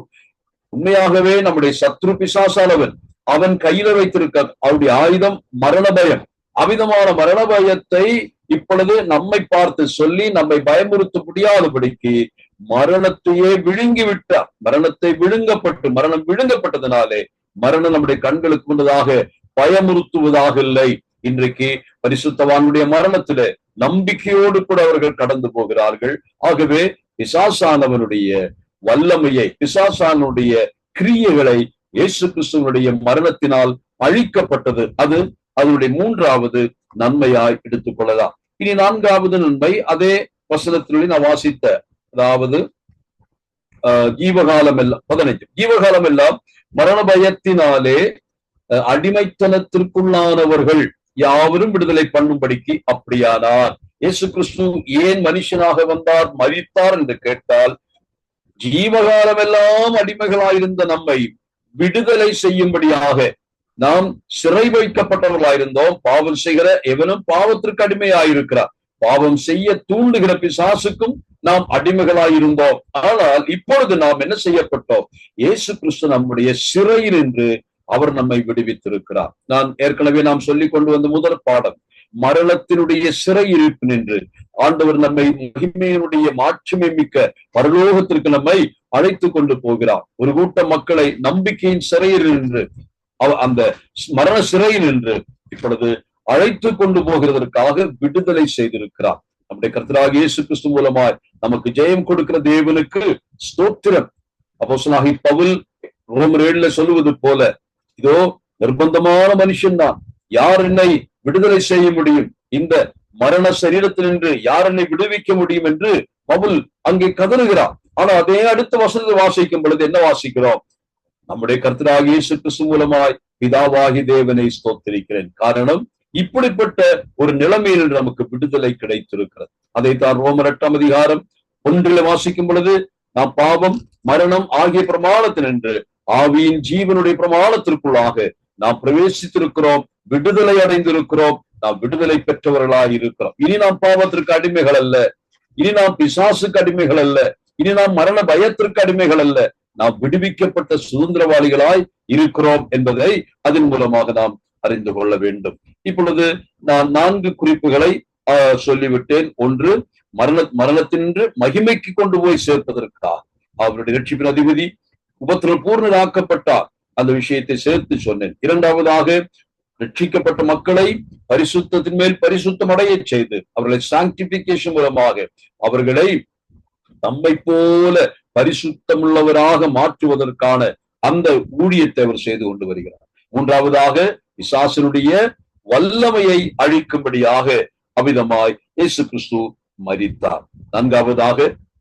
உண்மையாகவே நம்முடைய சத்ரு பிசாசானவன். அவன் கையில வைத்திருக்க அவருடைய ஆயுதம் மரண பயம். அவ்விதமான மரண பயத்தை இப்பொழுது நம்மை பார்த்து சொல்லி நம்மை பயமுறுத்த முடியாதபடிக்கு மரணத்தையே விழுங்கி விட்டார். மரணத்தை விழுங்கப்பட்டு, மரணம் விழுங்கப்பட்டதுனாலே மரணம் நம்முடைய கண்களுக்கு முன்னதாக பயமுறுத்துவதாக இல்லை. இன்றைக்கு பரிசுத்தவானுடைய மரணத்திலே நம்பிக்கையோடு கூட அவர்கள் கடந்து போகிறார்கள். ஆகவே பிசாசானவனுடைய வல்லமையை, பிசாசானுடைய கிரியைகளை இயேசு கிறிஸ்துவனுடைய மரணத்தினால் அழிக்கப்பட்டது. அது அதனுடைய மூன்றாவது நன்மையாய் எடுத்துக் கொள்ளலாம். இனி நான்காவது நன்மை அதே வசனத்தினுடைய நான் வாசித்த, அதாவது ஜீவகாலம் எல்லாம் 15 ஜீவகாலம் எல்லாம் மரண பயத்தினாலே அடிமைத்தனத்திற்குள்ளானவர்கள் யாவரும் விடுதலை பண்ணும்படிக்கு அப்படியானார். இயேசு கிறிஸ்து ஏன் மனுஷனாக வந்தார், மரித்தார் என்று கேட்டால், ஜீவகாலம் எல்லாம் அடிமைகளாயிருந்த நம்மை விடுதலை செய்யும்படியாக. நாம் சிறை வைக்கப்பட்டவர்களாயிருந்தோம். பாவம் செய்கிற எவனும் பாவத்திற்கு அடிமையாயிருக்கிறார். பாவம் செய்ய தூண்டுகிற பிசாசுக்கும் நாம் அடிமைகளாயிருந்தோம். ஆனால் இப்பொழுது நாம் என்ன செய்யப்பட்டோம்? இயேசு கிறிஸ்து நம்முடைய சிறையில் என்று அவர் நம்மை விடுவித்திருக்கிறார். நான் ஏற்கனவே நாம் சொல்லிக் கொண்டு வந்த முதல் பாடம், மரணத்தினுடைய சிறை இருப்பு நின்று ஆண்டவர் நம்மை மகிமையினுடைய மாட்சிமை மிக்க பரலோகத்திற்கு நம்மை அழைத்து கொண்டு போகிறார். ஒரு கூட்ட மக்களை நம்பிக்கையின் சிறையில் நின்று, அந்த மரண சிறையில் நின்று இப்பொழுது அழைத்து கொண்டு போகிறதற்காக விடுதலை செய்திருக்கிறார். நம்முடைய கர்த்தராகிய இயேசு கிறிஸ்து மூலமாய் நமக்கு ஜெயம் கொடுக்கிற தேவனுக்கு ஸ்தோத்திரம். அப்போஸ்தலனாகிய பவுல் ரோமர் 7 சொல்லுவது போல, இதோ நிர்பந்தமான மனுஷன் தான், யார் என்னை விடுதலை செய்ய முடியும்? இந்த மரண சரீரத்தினின்று யார் என்னை விடுவிக்க முடியும் என்று பவுல் அங்கே கதறுகிறார். ஆனா அதே அடுத்த வசனத்தை வாசிக்கும் பொழுது என்ன வாசிக்கிறோம்? நம்முடைய கர்த்தராகிய இயேசு கிறிஸ்து மூலமாய் பிதாவாகி தேவனை ஸ்தோத்திரிக்கிறேன். காரணம், இப்படிப்பட்ட ஒரு நிலைமையில் நமக்கு விடுதலை கிடைத்திருக்கிறது. அதைத்தான் ரோமர் 8 வாசிக்கும் பொழுது, நாம் பாவம் மரணம் ஆகிய பிரமாணத்தினின்று ஆவியின் ஜீவனுடைய பிரமாணத்திற்குள்ளாக நாம் பிரவேசித்திருக்கிறோம், விடுதலை அடைந்திருக்கிறோம், நாம் விடுதலை பெற்றவர்களாக இருக்கிறோம். இனி நாம் பாவத்திற்கு அடிமைகள் அல்ல, இனி நாம் பிசாசுக்கு அடிமைகள் அல்ல, இனி நாம் மரண பயத்திற்கு அடிமைகள் அல்ல, நாம் விடுவிக்கப்பட்ட சுதந்திரவாளிகளாய் இருக்கிறோம் என்பதை அதன் மூலமாக நாம் அறிந்து கொள்ள வேண்டும். இப்பொழுது நான் 4 குறிப்புகளை சொல்லிவிட்டேன். ஒன்று, மரணத்தினின்று மகிமைக்கு கொண்டு போய் சேர்ப்பதற்காக அவருடைய ரட்சிப்பின் அதிபதி உபத்திரவ பூர்ணராக்கப்பட்டார், அந்த விஷயத்தை சேர்த்து சொன்னேன். இரண்டாவதாக, ரட்சிக்கப்பட்ட மக்களை பரிசுத்தத்தின் மேல் பரிசுத்தம் அடைய செய்து அவர்களை சாங்டிபிகேஷன் மூலமாக அவர்களை நம்மை போல பரிசுத்தம் உள்ளவராக மாற்றுவதற்கான அந்த ஊழியத்தை அவர் செய்து கொண்டு வருகிறார். மூன்றாவதாக, பிசாசனுடைய வல்லமையை அழிக்கும்படியாக அவ்விதமாய் இயேசு கிறிஸ்து மரித்தார். நான்காவதாக,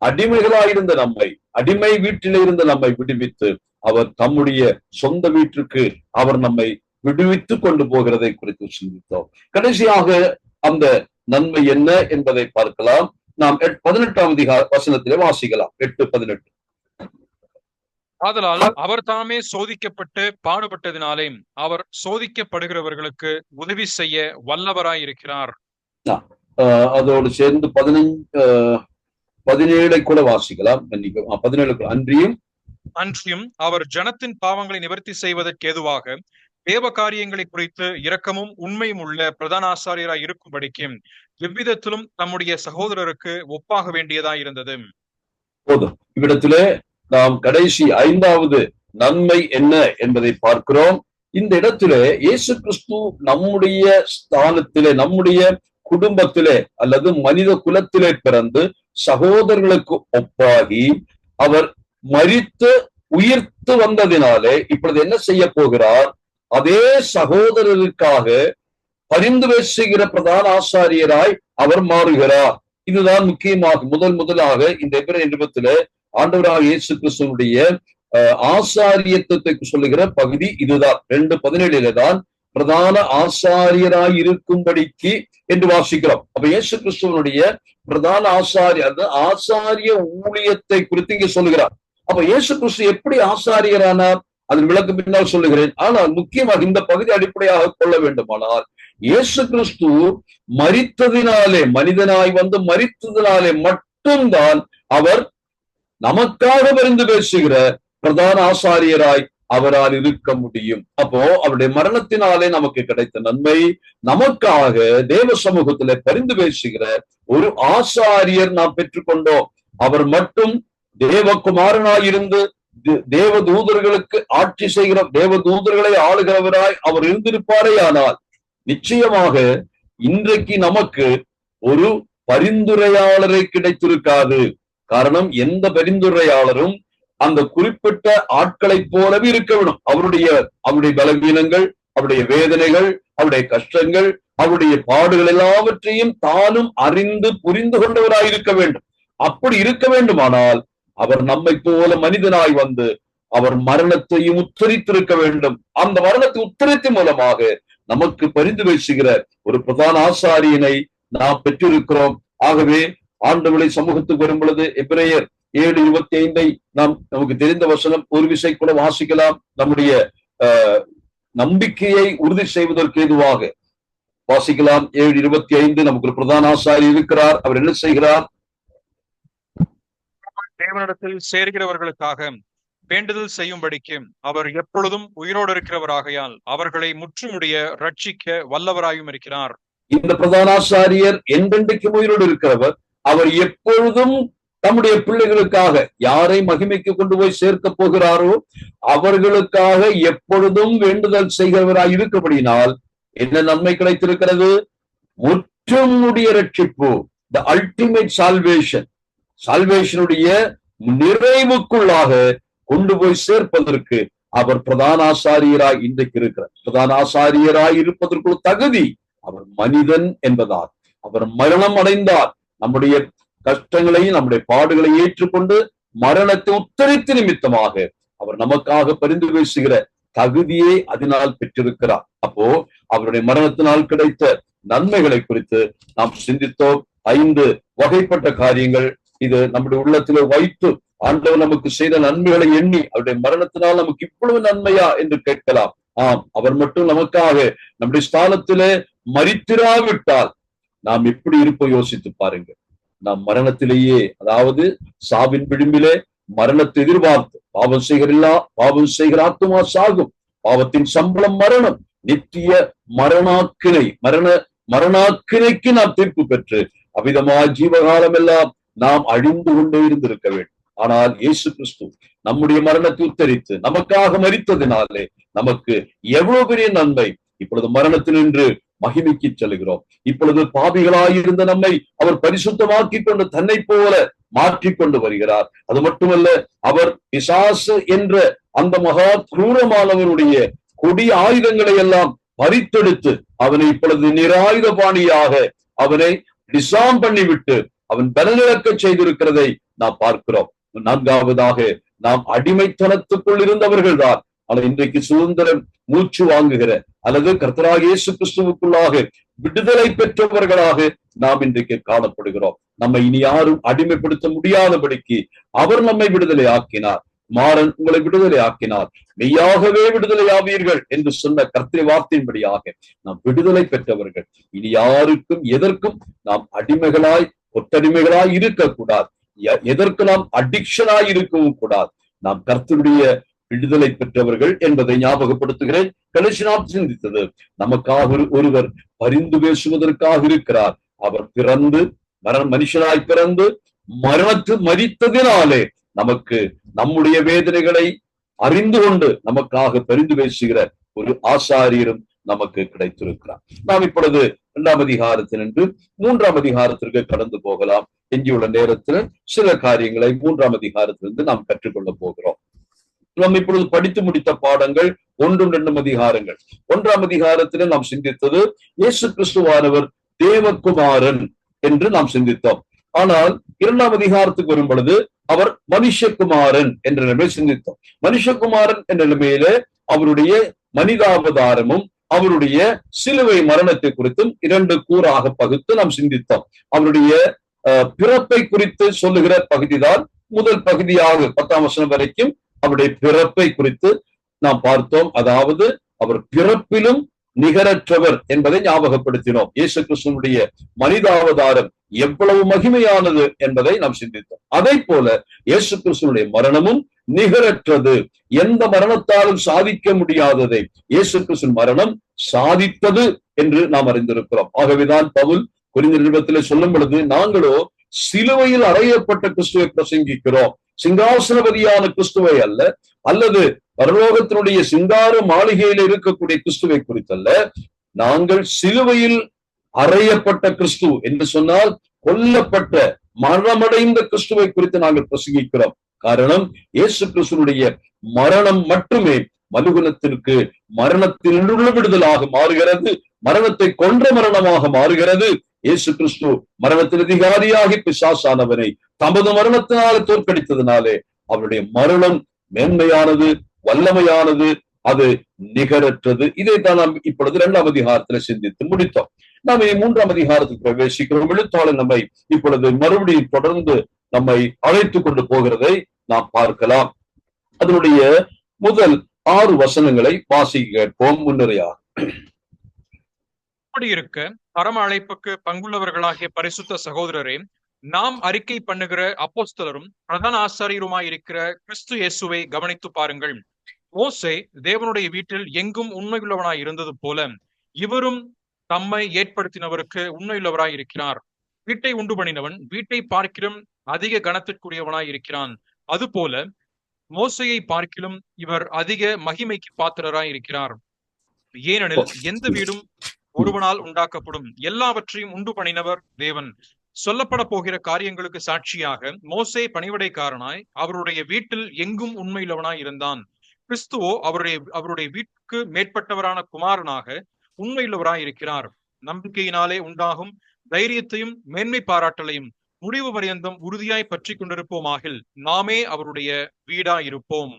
அடிமைகளாயிருந்த நம்மை, அடிமை வீட்டில் இருந்த நம்மை விடுவித்து அவர் தம்முடைய சொந்த வீட்டிற்கு அவர் நம்மை விடுவித்து கொண்டு போகிறதை குறித்து சிந்தித்தோம். கடைசியாக அந்த நன்மை என்ன என்பதை பார்க்கலாம். நாம் 18ஆம் வசனத்திலே வாசிக்கலாம். 8:18. ஆதலால் அவர் தாமே சோதிக்கப்பட்டு பாடுபட்டதினாலே அவர் சோதிக்கப்படுகிறவர்களுக்கு உதவி செய்ய வல்லவராயிருக்கிறார். அதோடு சேர்ந்து 17 கூட வாசிக்கலாம். 17 அன்றியும் அவர் ஜனத்தின் பாவங்களை நிவர்த்தி செய்வதற்கு ஏதுவாக தேவ காரியங்களை குறித்து இரக்கமும் உண்மையும் உள்ள பிரதான ஆசாரியராய் இருக்கும்படிக்கு எவ்விதத்திலும் தம்முடைய சகோதரருக்கு ஒப்பாக வேண்டியதாய் இருந்தது. போதும். இவ்விடத்திலே நாம் கடைசி 5வது நன்மை என்ன என்பதை பார்க்கிறோம். இந்த இடத்திலே இயேசு கிறிஸ்து நம்முடைய ஸ்தானத்திலே, நம்முடைய குடும்பத்திலே அல்லது மனித குலத்திலே பிறந்து சகோதரர்களுக்கு ஒப்பாகி அவர் மரித்து உயிர்த்து வந்ததினாலே இப்பொழுது என்ன செய்ய போகிறார்? அதே சகோதரருக்காக பரிந்து பேசுகிற பிரதான ஆசாரியராய் அவர் மாறுகிறார். இதுதான் முக்கியமாக முதலாக இந்த எபிரேய நிருபத்திலே ஆண்டவராகிய இயேசு கிறிஸ்துவினுடைய ஆசாரியத்துவத்தை சொல்லுகிற பகுதி இதுதான். 2:17 தான் பிரதான ஆசாரியராய் இருக்கும்படிக்கு என்று வாசிக்கிறோம். அப்ப இயேசு கிறிஸ்துவனுடைய பிரதான ஆசாரிய ஊழியத்தை குறித்து இங்கே சொல்லுகிறார். அப்ப இயேசு கிறிஸ்து எப்படி ஆசாரியரானார்? அதன் விளக்கு பின்னால் சொல்லுகிறேன். ஆனால் முக்கியமாக இந்த பகுதி அடிப்படையாக கொள்ள வேண்டுமானால், இயேசு கிறிஸ்து மரித்ததினாலே, மனிதனாய் வந்து மரித்ததினாலே மட்டும்தான் அவர் நமக்காக பரிந்து பேசுகிற பிரதான ஆசாரியராய் அவரால் இருக்க முடியும். அப்போ அவருடைய மரணத்தினாலே நமக்கு கிடைத்த நன்மை, நமக்காக தேவ சமூகத்திலே பரிந்து பேசுகிற ஒரு ஆசாரியர் நாம் பெற்றுக்கொண்டோம். அவர் மட்டும் தேவகுமாரனாயிருந்து தேவ தூதர்களுக்கு ஆட்சி செய்கிற, தேவ தூதர்களை ஆளுகிறவராய் அவர் இருந்திருப்பாரே ஆனால் நிச்சயமாக இன்றைக்கு நமக்கு ஒரு பரிந்துரையாளரை கிடைத்திருக்காது. காரணம், எந்த பரிந்துரையாளரும் அந்த குறிப்பிட்ட ஆட்களை போலவே இருக்க வேண்டும். அவருடைய பலவீனங்கள், அவருடைய வேதனைகள், அவருடைய கஷ்டங்கள், அவருடைய பாடுகள் எல்லாவற்றையும் தானும் அறிந்து புரிந்து கொண்டவராய் இருக்க வேண்டும். அப்படி இருக்க வேண்டுமானால் அவர் நம்மை போல மனிதனாய் வந்து அவர் மரணத்தையும் உத்தரித்திருக்க வேண்டும். அந்த மரணத்தை உத்தரித்தின் மூலமாக நமக்கு பரிந்து பேசுகிற ஒரு பிரதான ஆசாரியனை நாம் பெற்றிருக்கிறோம். ஆகவே ஆண்டவருடைய சமூகத்துக்கு வரும் பொழுது எபிரேயர் 7:25 நமக்கு தெரிந்த வசனம் ஒரு விசை கூட வாசிக்கலாம். நம்முடைய நம்பிக்கையை உறுதி செய்வதற்கு ஏதுவாக வாசிக்கலாம். 7:25 நமக்கு ஒரு பிரதான ஆசாரி இருக்கிறார். அவர் என்ன செய்கிறார்? தேவனிடத்தில் சேர்கிறவர்களுக்காக வேண்டுதல் செய்யும்படிக்கு அவர் எப்பொழுதும் உயிரோடு இருக்கிறவராகையால் அவர்களை முற்றுமுடிய ரட்சிக்க வல்லவராயும் இருக்கிறார். இந்த பிரதான ஆசாரியர் என்றென்றைக்கும் உயிரோடு இருக்கிறவர். அவர் எப்பொழுதும் தம்முடைய பிள்ளைகளுக்காக யாரை மகிமைக்கு கொண்டு போய் சேர்க்க போகிறாரோ அவர்களுக்காக எப்பொழுதும் வேண்டுதல் செய்கிறவராய் இருக்கபடினால் என்ன நன்மை கிடைத்திருக்கிறது? முற்றுமுடிய ரட்சிப்பு, தி அல்டிமேட் சால்வேஷன், சால்வேஷனுடைய நிறைவுக்குள்ளாக கொண்டு போய் சேர்ப்பதற்கு அவர் பிரதான ஆசாரியராய் இன்றைக்கு இருக்கிறார். பிரதான ஆசாரியராய் இருப்பதற்கு தகுதி அவர் மனிதன் என்பதால் அவர் மரணம் அடைந்தார். நம்முடைய கஷ்டங்களையும் நம்முடைய பாடுகளை ஏற்றுக்கொண்டு மரணத்தை உத்தரித்து நிமித்தமாக அவர் நமக்காக பரிந்து பேசுகிற தகுதியை அதனால் பெற்றிருக்கிறார். அப்போ அவருடைய மரணத்தினால் கிடைத்த நன்மைகளை குறித்து நாம் சிந்தித்தோம். 5 வகைப்பட்ட காரியங்கள். இது நம்முடைய உள்ளத்திலே வைத்து ஆண்டவர் நமக்கு செய்த நன்மைகளை எண்ணி அவருடைய மரணத்தினால் நமக்கு இவ்வளவு நன்மையா என்று கேட்கலாம். ஆம், அவர் மட்டும் நமக்காக நம்முடைய ஸ்தானத்திலே மரித்திராவிட்டால் நாம் எப்படி இருப்போம் யோசித்து பாருங்க. நாம் மரணத்திலேயே, அதாவது சாவின் விளிம்பிலே மரணத்தை எதிர்பார்த்து பாவம் செய்கிற ஆத்துமா சாகும், பாவத்தின் சம்பளம் மரணம், நித்திய மரணாக்கினைக்கு நாம் தீர்ப்பு பெற்று அவ்விதமா ஜீவகாலம் எல்லாம் நாம் அழிந்து கொண்டே இருந்திருக்க வேண்டும். ஆனால் இயேசு கிறிஸ்து நம்முடைய மரணத்தை உத்தரித்து நமக்காக மரித்ததினாலே நமக்கு எவ்வளவு பெரிய நன்மை. இப்பொழுது மரணத்தினின்று மகிமைக்கு செல்கிறோம். இப்பொழுது பாவிகளாயிருந்த நம்மை அவர் பரிசுத்தமாக்கி கொண்டு தன்னை போல மாற்றிக்கொண்டு வருகிறார். அது மட்டுமல்ல, அவர் பிசாசு என்ற அந்த மகா கிரூரமானவருடைய கொடிய ஆயுதங்களை எல்லாம் பறித்தெடுத்து அவனை இப்பொழுது நிராயுதபாணியாக அவனை டிசாம் பண்ணிவிட்டு அவன் பலனிழக்க செய்திருக்கிறதை நாம் பார்க்கிறோம். 4வதாக, நாம் அடிமைத்தனத்துக்குள் இருந்தவர்கள் தான், ஆனால் இன்றைக்கு சுதந்திரம் மூச்சு வாங்குகிற அல்லது கர்த்தராகிய இயேசு கிறிஸ்துவுக்குள்ளாக விடுதலை பெற்றவர்களாக நாம் இன்றைக்கு காணப்படுகிறோம். நம்மை இனி யாரும் அடிமைப்படுத்த முடியாதபடிக்கு அவர் நம்மை விடுதலை ஆக்கினார். மாறன் உங்களை விடுதலை ஆக்கினார், மெய்யாகவே விடுதலை ஆவீர்கள் என்று சொன்ன கர்த்தருடைய வார்த்தையின்படியாக நாம் விடுதலை பெற்றவர்கள். இனி யாருக்கும் எதற்கும் நாம் ஒத்தடிமைகளாய் இருக்கக்கூடாது. எதற்கு நாம் அடிக்ஷனாய் இருக்கவும் கூடாது. நாம் கர்த்தருடைய விடுதலை பெற்றவர்கள் என்பதை ஞாபகப்படுத்துகிறேன். கடைசி நாம் சிந்தித்தது, நமக்காக ஒருவர் பரிந்து பேசுவதற்காக இருக்கிறார். அவர் மனுஷனாய் பிறந்து மரித்ததினாலே நமக்கு நம்முடைய வேதனைகளை அறிந்து கொண்டு நமக்காக பரிந்து பேசுகிற ஒரு ஆசாரியரும் நமக்கு கிடைத்திருக்கிறார். நாம் இப்பொழுது 2ஆம் அதிகாரத்தினின்று 3ஆம் அதிகாரத்திற்கு கடந்து போகலாம். எஞ்சியுள்ள நேரத்தில் சில காரியங்களை 3ஆம் அதிகாரத்திலிருந்து நாம் கற்றுக்கொள்ள போகிறோம். நாம் இப்பொழுது படித்து முடித்த பாடங்கள் 1, 2 அதிகாரங்கள். 1ஆம் அதிகாரத்தில் நாம் சிந்தித்தது இயேசு கிறிஸ்துவானவர் தேவகுமாரன் என்று நாம் சிந்தித்தோம். ஆனால் 2ஆம் அதிகாரத்துக்கு வரும் பொழுது அவர் மனுஷகுமாரன் என்ற நிலைமையை சிந்தித்தோம். மனுஷகுமாரன் என்ற நிலைமையிலே அவருடைய மனிதாவதாரமும் அவருடைய சிலுவை மரணத்தை குறித்தும் 2 கூறாக பகுத்து நாம் சிந்தித்தோம். அவருடைய பிறப்பை குறித்து சொல்லுகிற பகுதிதான் முதல் பகுதியாக 10ஆம் வசனம் வரைக்கும் அவருடைய பிறப்பை குறித்து நாம் பார்த்தோம். அதாவது அவர் பிறப்பிலும் நிகரற்றவர் என்பதை ஞாபகப்படுத்தினோம். இயேசு கிறிஸ்துவினுடைய மனிதாவதாரம் எவ்வளவு மகிமையானது என்பதை நாம் சிந்தித்தோம். அதை போல இயேசு கிறிஸ்துவினுடைய மரணமும் நிகரற்றது, எந்த மரணத்தாலும் சாதிக்க முடியாததை இயேசு கிறிஸ்துவின் மரணம் சாதித்தது என்று நாம் அறிந்திருக்கிறோம். ஆகவேதான் பவுல் கொரிந்தியர் நிருபத்திலே சொல்லும் பொழுது, நாங்களோ சிலுவையில் அறையப்பட்ட கிறிஸ்துவை பிரசங்கிக்கிறோம், சிங்காசனபதியான கிறிஸ்துவை அல்ல, அல்லது பரலோகத்தினுடைய சிங்கார மாளிகையில் இருக்கக்கூடிய கிறிஸ்துவை குறித்தல்ல, நாங்கள் சிலுவையில் அறையப்பட்ட கிறிஸ்து என்று சொன்னால் கொல்லப்பட்ட மரணமடைந்த கிறிஸ்துவை குறித்து நாங்கள் பிரசங்கிக்கிறோம். காரணம், இயேசு கிறிஸ்துனுடைய மரணம் மட்டுமே மனுகுலத்திற்கு மரணத்தினுள்ள விடுதலாக மாறுகிறது, மரணத்தை கொன்ற மரணமாக மாறுகிறது. இயேசு கிறிஸ்து மரணத்தின் அதிகாரியாகி பிசாசானவனை தமது மரணத்தினால தோற்கடித்ததினாலே அவருடைய மரணம் மேன்மையானது, வல்லமையானது, அது நிகரற்றது. இதைத்தான் நாம் இப்பொழுது 2ஆம் அதிகாரத்துல சிந்தித்து முடித்தோம். நாம் 3ஆம் அதிகாரத்துக்கு பிரவேசிக்கிறோம். எழுத்தாளர் நம்மை இப்பொழுது மறுபடியும் தொடர்ந்து நம்மை அழைத்து கொண்டு போகிறதை நாம் பார்க்கலாம். அதனுடைய முதல் 6 வசனங்களை வாசிக்க கேட்போம் முன்னுரையாக. அப்படி இருக்க பரம அழைப்புக்கு பங்குள்ளவர்களாகிய பரிசுத்த சகோதரரே, நாம் அறிக்கை பண்ணுகிற அப்போஸ்தலரும் பிரதான ஆசாரியருமாயிருக்கிற கிறிஸ்து இயேசுவை கவனித்து பாருங்கள். மோசே தேவனுடைய வீட்டில் எங்கும் உண்மையுள்ளவனாய் இருந்தது போல இவரும் தம்மை ஏற்படுத்தினவருக்கு உண்மையுள்ளவராய் இருக்கிறார். வீட்டை உண்டு பண்ணினவன் வீட்டை பார்க்கிலும் அதிக கனத்திற்குரியவனாய் இருக்கிறான். அதுபோல மோசையை பார்க்கிலும் இவர் அதிக மகிமைக்கு பாத்திரராய் இருக்கிறார். ஏனெனில் எந்த வீடும் ஒருவனால் உண்டாக்கப்படும், எல்லாவற்றையும் உண்டு பண்ணினவர் தேவன். சொல்லப்பட போகிற காரியங்களுக்கு சாட்சியாக மோசே பணிவிடைக்காரனாய் அவருடைய வீட்டில் எங்கும் உண்மையுள்ளவனாய் இருந்தான். கிறிஸ்துவோ அவருடைய வீட்டுக்கு மேற்பட்டவரான குமாரனாக உண்மையுள்ளவராய் இருக்கிறார். நம்பிக்கையினாலே உண்டாகும் தைரியத்தையும் மேன்மை பாராட்டலையும் முடிவு பரியந்தம் உறுதியாய் பற்றி கொண்டிருப்போமாகில் நாமே அவருடைய வீடாயிருப்போம்.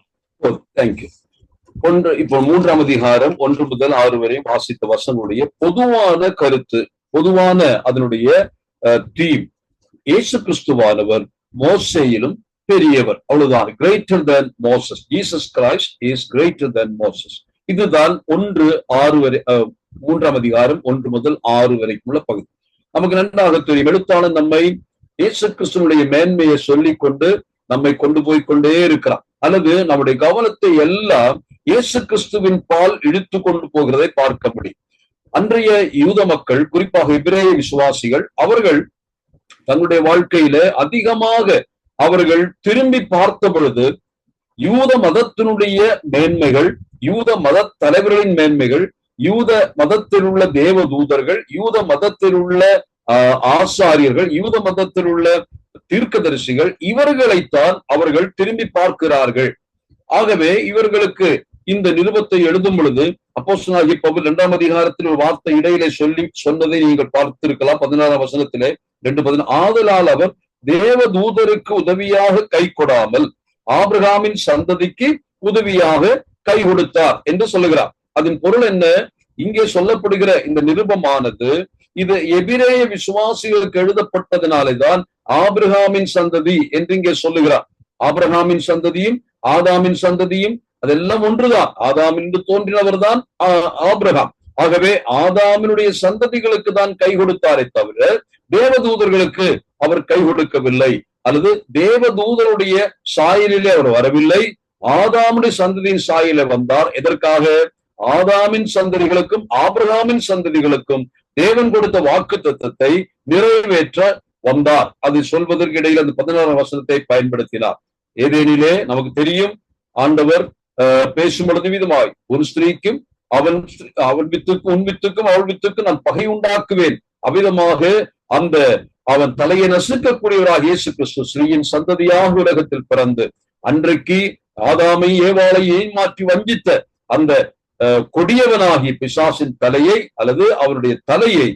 இப்போ 3ஆம் அதிகாரம் 1 முதல் 6 வரை வாசித்த வசனுடைய பொதுவான கருத்து, பொதுவான அதனுடைய தீம், இயேசு கிறிஸ்துவானவர் மோசேயிலும் பெரியவர், அவ்வளவுதான். Greater than Moses. Jesus Christ is greater than Moses. இதுதான் 1-6 வரை 3ஆம் அதிகாரம் 1 முதல் 6 வரைக்கும் உள்ள பகுதி. நமக்கு நன்றாக தெரியும், எழுத்தாளர் நம்மை இயேசு கிறிஸ்துவனுடைய மேன்மையை சொல்லிக் கொண்டு நம்மை கொண்டு போய் கொண்டே இருக்கிறார், அல்லது நம்முடைய கவனத்தை எல்லாம் இயேசு கிறிஸ்துவின் பால் இழுத்து கொண்டு போகிறதை பார்க்க முடியும். அன்றைய யூத மக்கள், குறிப்பாக எபிரேய விசுவாசிகள், அவர்கள் தங்களுடைய வாழ்க்கையில அதிகமாக அவர்கள் திரும்பி பார்த்த பொழுது யூத மதத்தினுடைய மேன்மைகள், யூத மத தலைவர்களின் மேன்மைகள், யூத மதத்தில் உள்ள தேவ தூதர்கள், யூத மதத்தில் உள்ள ஆசாரியர்கள், யூத மதத்தில் உள்ள தீர்க்கதரிசிகள், இவர்களைத்தான் அவர்கள் திரும்பி பார்க்கிறார்கள். ஆகவே இவர்களுக்கு இந்த நிருபத்தை எழுதும் பொழுது அப்போஸ்தலனாகிய பவுல் 2ஆம் அதிகாரத்தில் ஒரு வார்த்தை இடையிலே சொன்னதை நீங்கள் பார்த்திருக்கலாம். 16ஆம் வசனத்திலே 2:14, ஆதலால் அவர் தேவ தூதருக்கு உதவியாக கை கொடாமல் ஆபிரகாமின் சந்ததிக்கு உதவியாக கை கொடுத்தார் என்று சொல்லுகிறார். அதன் பொருள் என்ன? இங்கே சொல்லப்படுகிற இந்த நிருபமானது இது எபிரேய விசுவாசிகளுக்கு எழுதப்பட்டதினாலேதான் ஆபிரகாமின் சந்ததி என்று இங்கே சொல்லுகிறார். ஆபிரகாமின் சந்ததியும் ஆதாமின் சந்ததியும் அதெல்லாம் ஒன்றுதான். ஆதாமின்று தோன்றினவர் தான் ஆபிரகாம். ஆகவே ஆதாமினுடைய சந்ததிகளுக்கு தான் கை கொடுத்தாரே தவிர தேவதூதர்களுக்கு அவர் கை கொடுக்கவில்லை, அல்லது தேவதூதருடைய சாயலிலே அவர் வரவில்லை. ஆதாமுடைய சந்ததியின் சாயலில் வந்தார். எதற்காக? ஆதாமின் சந்ததிகளுக்கும் ஆபிரகாமின் சந்ததிகளுக்கும் தேவன் கொடுத்த வாக்கு தத்தத்தை நிறைவேற்ற வந்தார். அது சொல்வதற்கு இடையில் அந்த 16ஆம் வசனத்தை பயன்படுத்தினார். ஏதேனிலே நமக்கு தெரியும், ஆண்டவர் பேசும் பொழுது விதமாய், ஒரு ஸ்திரீக்கும் அவன் வித்துக்கும் உன் வித்துக்கும் அவள் வித்துக்கும் நான் பகை உண்டாக்குவேன், அவ்விதமாக அந்த அவன் தலையை நசுக்கக்கூடியவராக இயேசு கிறிஸ்து ஸ்ரீயின் சந்ததியாக உலகத்தில் பிறந்து அன்றைக்கு ஆதாமை ஏவாளை ஏமாற்றி வஞ்சித்த அந்த கொடியவனாகி பிசாசின் தலையை, அல்லது அவருடைய தலையை,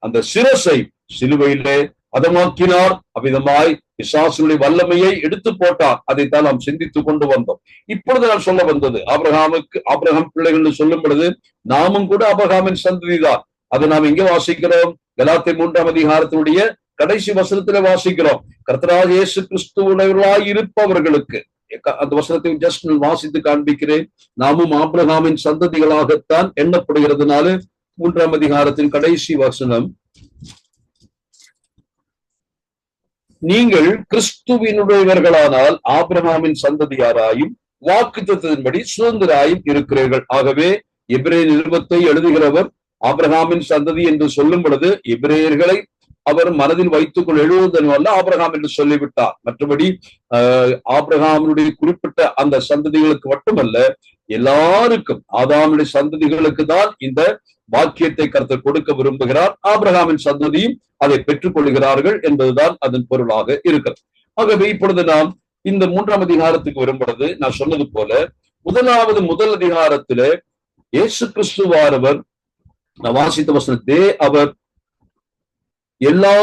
அந்த சிரசை சிலுவையிலே அதமாக்கினார். அவ்விதமாய் பிசாசுடைய வல்லமையை எடுத்து போட்டார். அதைத்தான் நாம் சிந்தித்துக் கொண்டு வந்தோம். இப்பொழுது நான் சொல்ல வந்தது, ஆபிரகாம் பிள்ளைகள் சொல்லும் பொழுது நாமும் கூட ஆபிரகாமின் சந்ததிதான். அதை நாம் எங்கே வாசிக்கிறோம்? கலாத்தியர் 3ஆம் அதிகாரத்தினுடைய கடைசி வசனத்திலே வாசிக்கிறோம். கர்த்தராகிய இயேசு கிறிஸ்துவுடையவர்களாய் இருப்பவர்களுக்கு, அந்த வசனத்தை ஜஸ்ட் வாசித்து காண்பிக்கிறேன். நாமும் ஆபிரகாமின் சந்ததிகளாகத்தான் எண்ணப்படுகிறதுனால 3ஆம் அதிகாரத்தின் கடைசி வசனம், நீங்கள் கிறிஸ்துவினுடையவர்களானால் ஆபிரகாமின் சந்ததியாராயும் வாக்குத்தத்தத்தின்படி சுதந்திராயும் இருக்கிறீர்கள். ஆகவே எபிரேய நிருபத்தை எழுதுகிறவர் ஆபிரகாமின் சந்ததி என்று சொல்லும் பொழுது எபிரேயர்களை அவர் மனதில் வைத்துக் கொள்ள எழுதுவதன் அல்ல, ஆபிரகாம் என்று சொல்லிவிட்டார். மற்றபடி ஆபிரகாமினுடைய குறிப்பிட்ட அந்த சந்ததிகளுக்கு மட்டுமல்ல, எல்லாருக்கும், ஆதாமுடைய சந்ததிகளுக்கு தான் இந்த பாக்கியத்தை கர்த்தர் கொடுக்க விரும்புகிறார். ஆபிரகாமின் சந்ததியும் அதை பெற்றுக் கொள்கிறார்கள் என்பதுதான் அதன் பொருளாக இருக்கிறது. ஆகவே இப்பொழுது நாம் இந்த 3ஆம் அதிகாரத்துக்கு வரும்பொழுது நான் சொன்னது போல முதல் அதிகாரத்திலே இயேசு கிறிஸ்துவானவர் நான் வாசித்த வசனத்தே அவர் எல்லா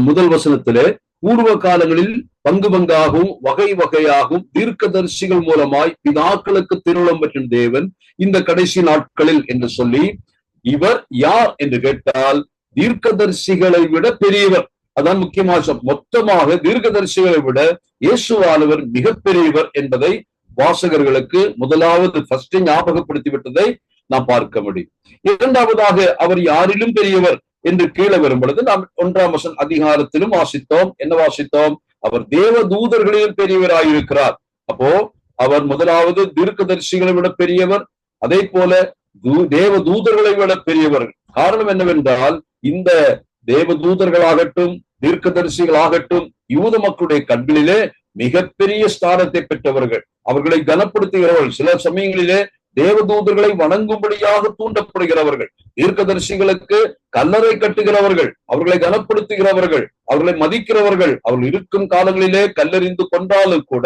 முதல் வசனத்திலே பூர்வ காலங்களில் பங்கு பங்காகவும் வகை வகையாகவும் தீர்க்கதரிசிகள் மூலமாய் பிதாக்களுக்கு திருவுளம் பெற்ற தேவன் இந்த கடைசி நாட்களில் என்று சொல்லி இவர் யார் என்று கேட்டால் தீர்க்கதரிசிகளை விட பெரியவர். அதான் முக்கியமாக மொத்தமாக தீர்க்கதரிசிகளை விட இயேசுவானவர் மிக பெரியவர் என்பதை வாசகர்களுக்கு முதலாவது ஃபர்ஸ்ட் ஞாபகப்படுத்தி விட்டதை நாம் பார்க்க முடியும். இரண்டாவதாக அவர் யாரிலும் பெரியவர் என்று கீழே வரும் பொழுது நாம் 1ஆம் அதிகாரத்திலும் வாசித்தோம். என்ன வாசித்தோம்? அவர் தேவ தூதர்களிலும் பெரியவராயிருக்கிறார். அப்போ அவர் முதலாவது தீர்க்கதரிசிகளை விட பெரியவர், அதே போல தேவ தூதர்களை விட பெரியவர். காரணம் என்னவென்றால் இந்த தேவ தூதர்களாகட்டும் தீர்க்கதரிசிகளாகட்டும் யூத மக்களுடைய கண்களிலே மிகப்பெரிய ஸ்தானத்தை பெற்றவர்கள், அவர்களை கனப்படுத்துகிறவர்கள், சில சமயங்களிலே தேவதூதர்களை வணங்கும்படியாக தூண்டப்படுகிறவர்கள், தீர்க்கதரிசிகளுக்கு கல்லறை கட்டுகிறவர்கள், அவர்களை கனப்படுத்துகிறவர்கள், அவர்களை மதிக்கிறவர்கள், அவர்கள் இருக்கும் காலங்களிலே கல்லறிந்து கொண்டாலும் கூட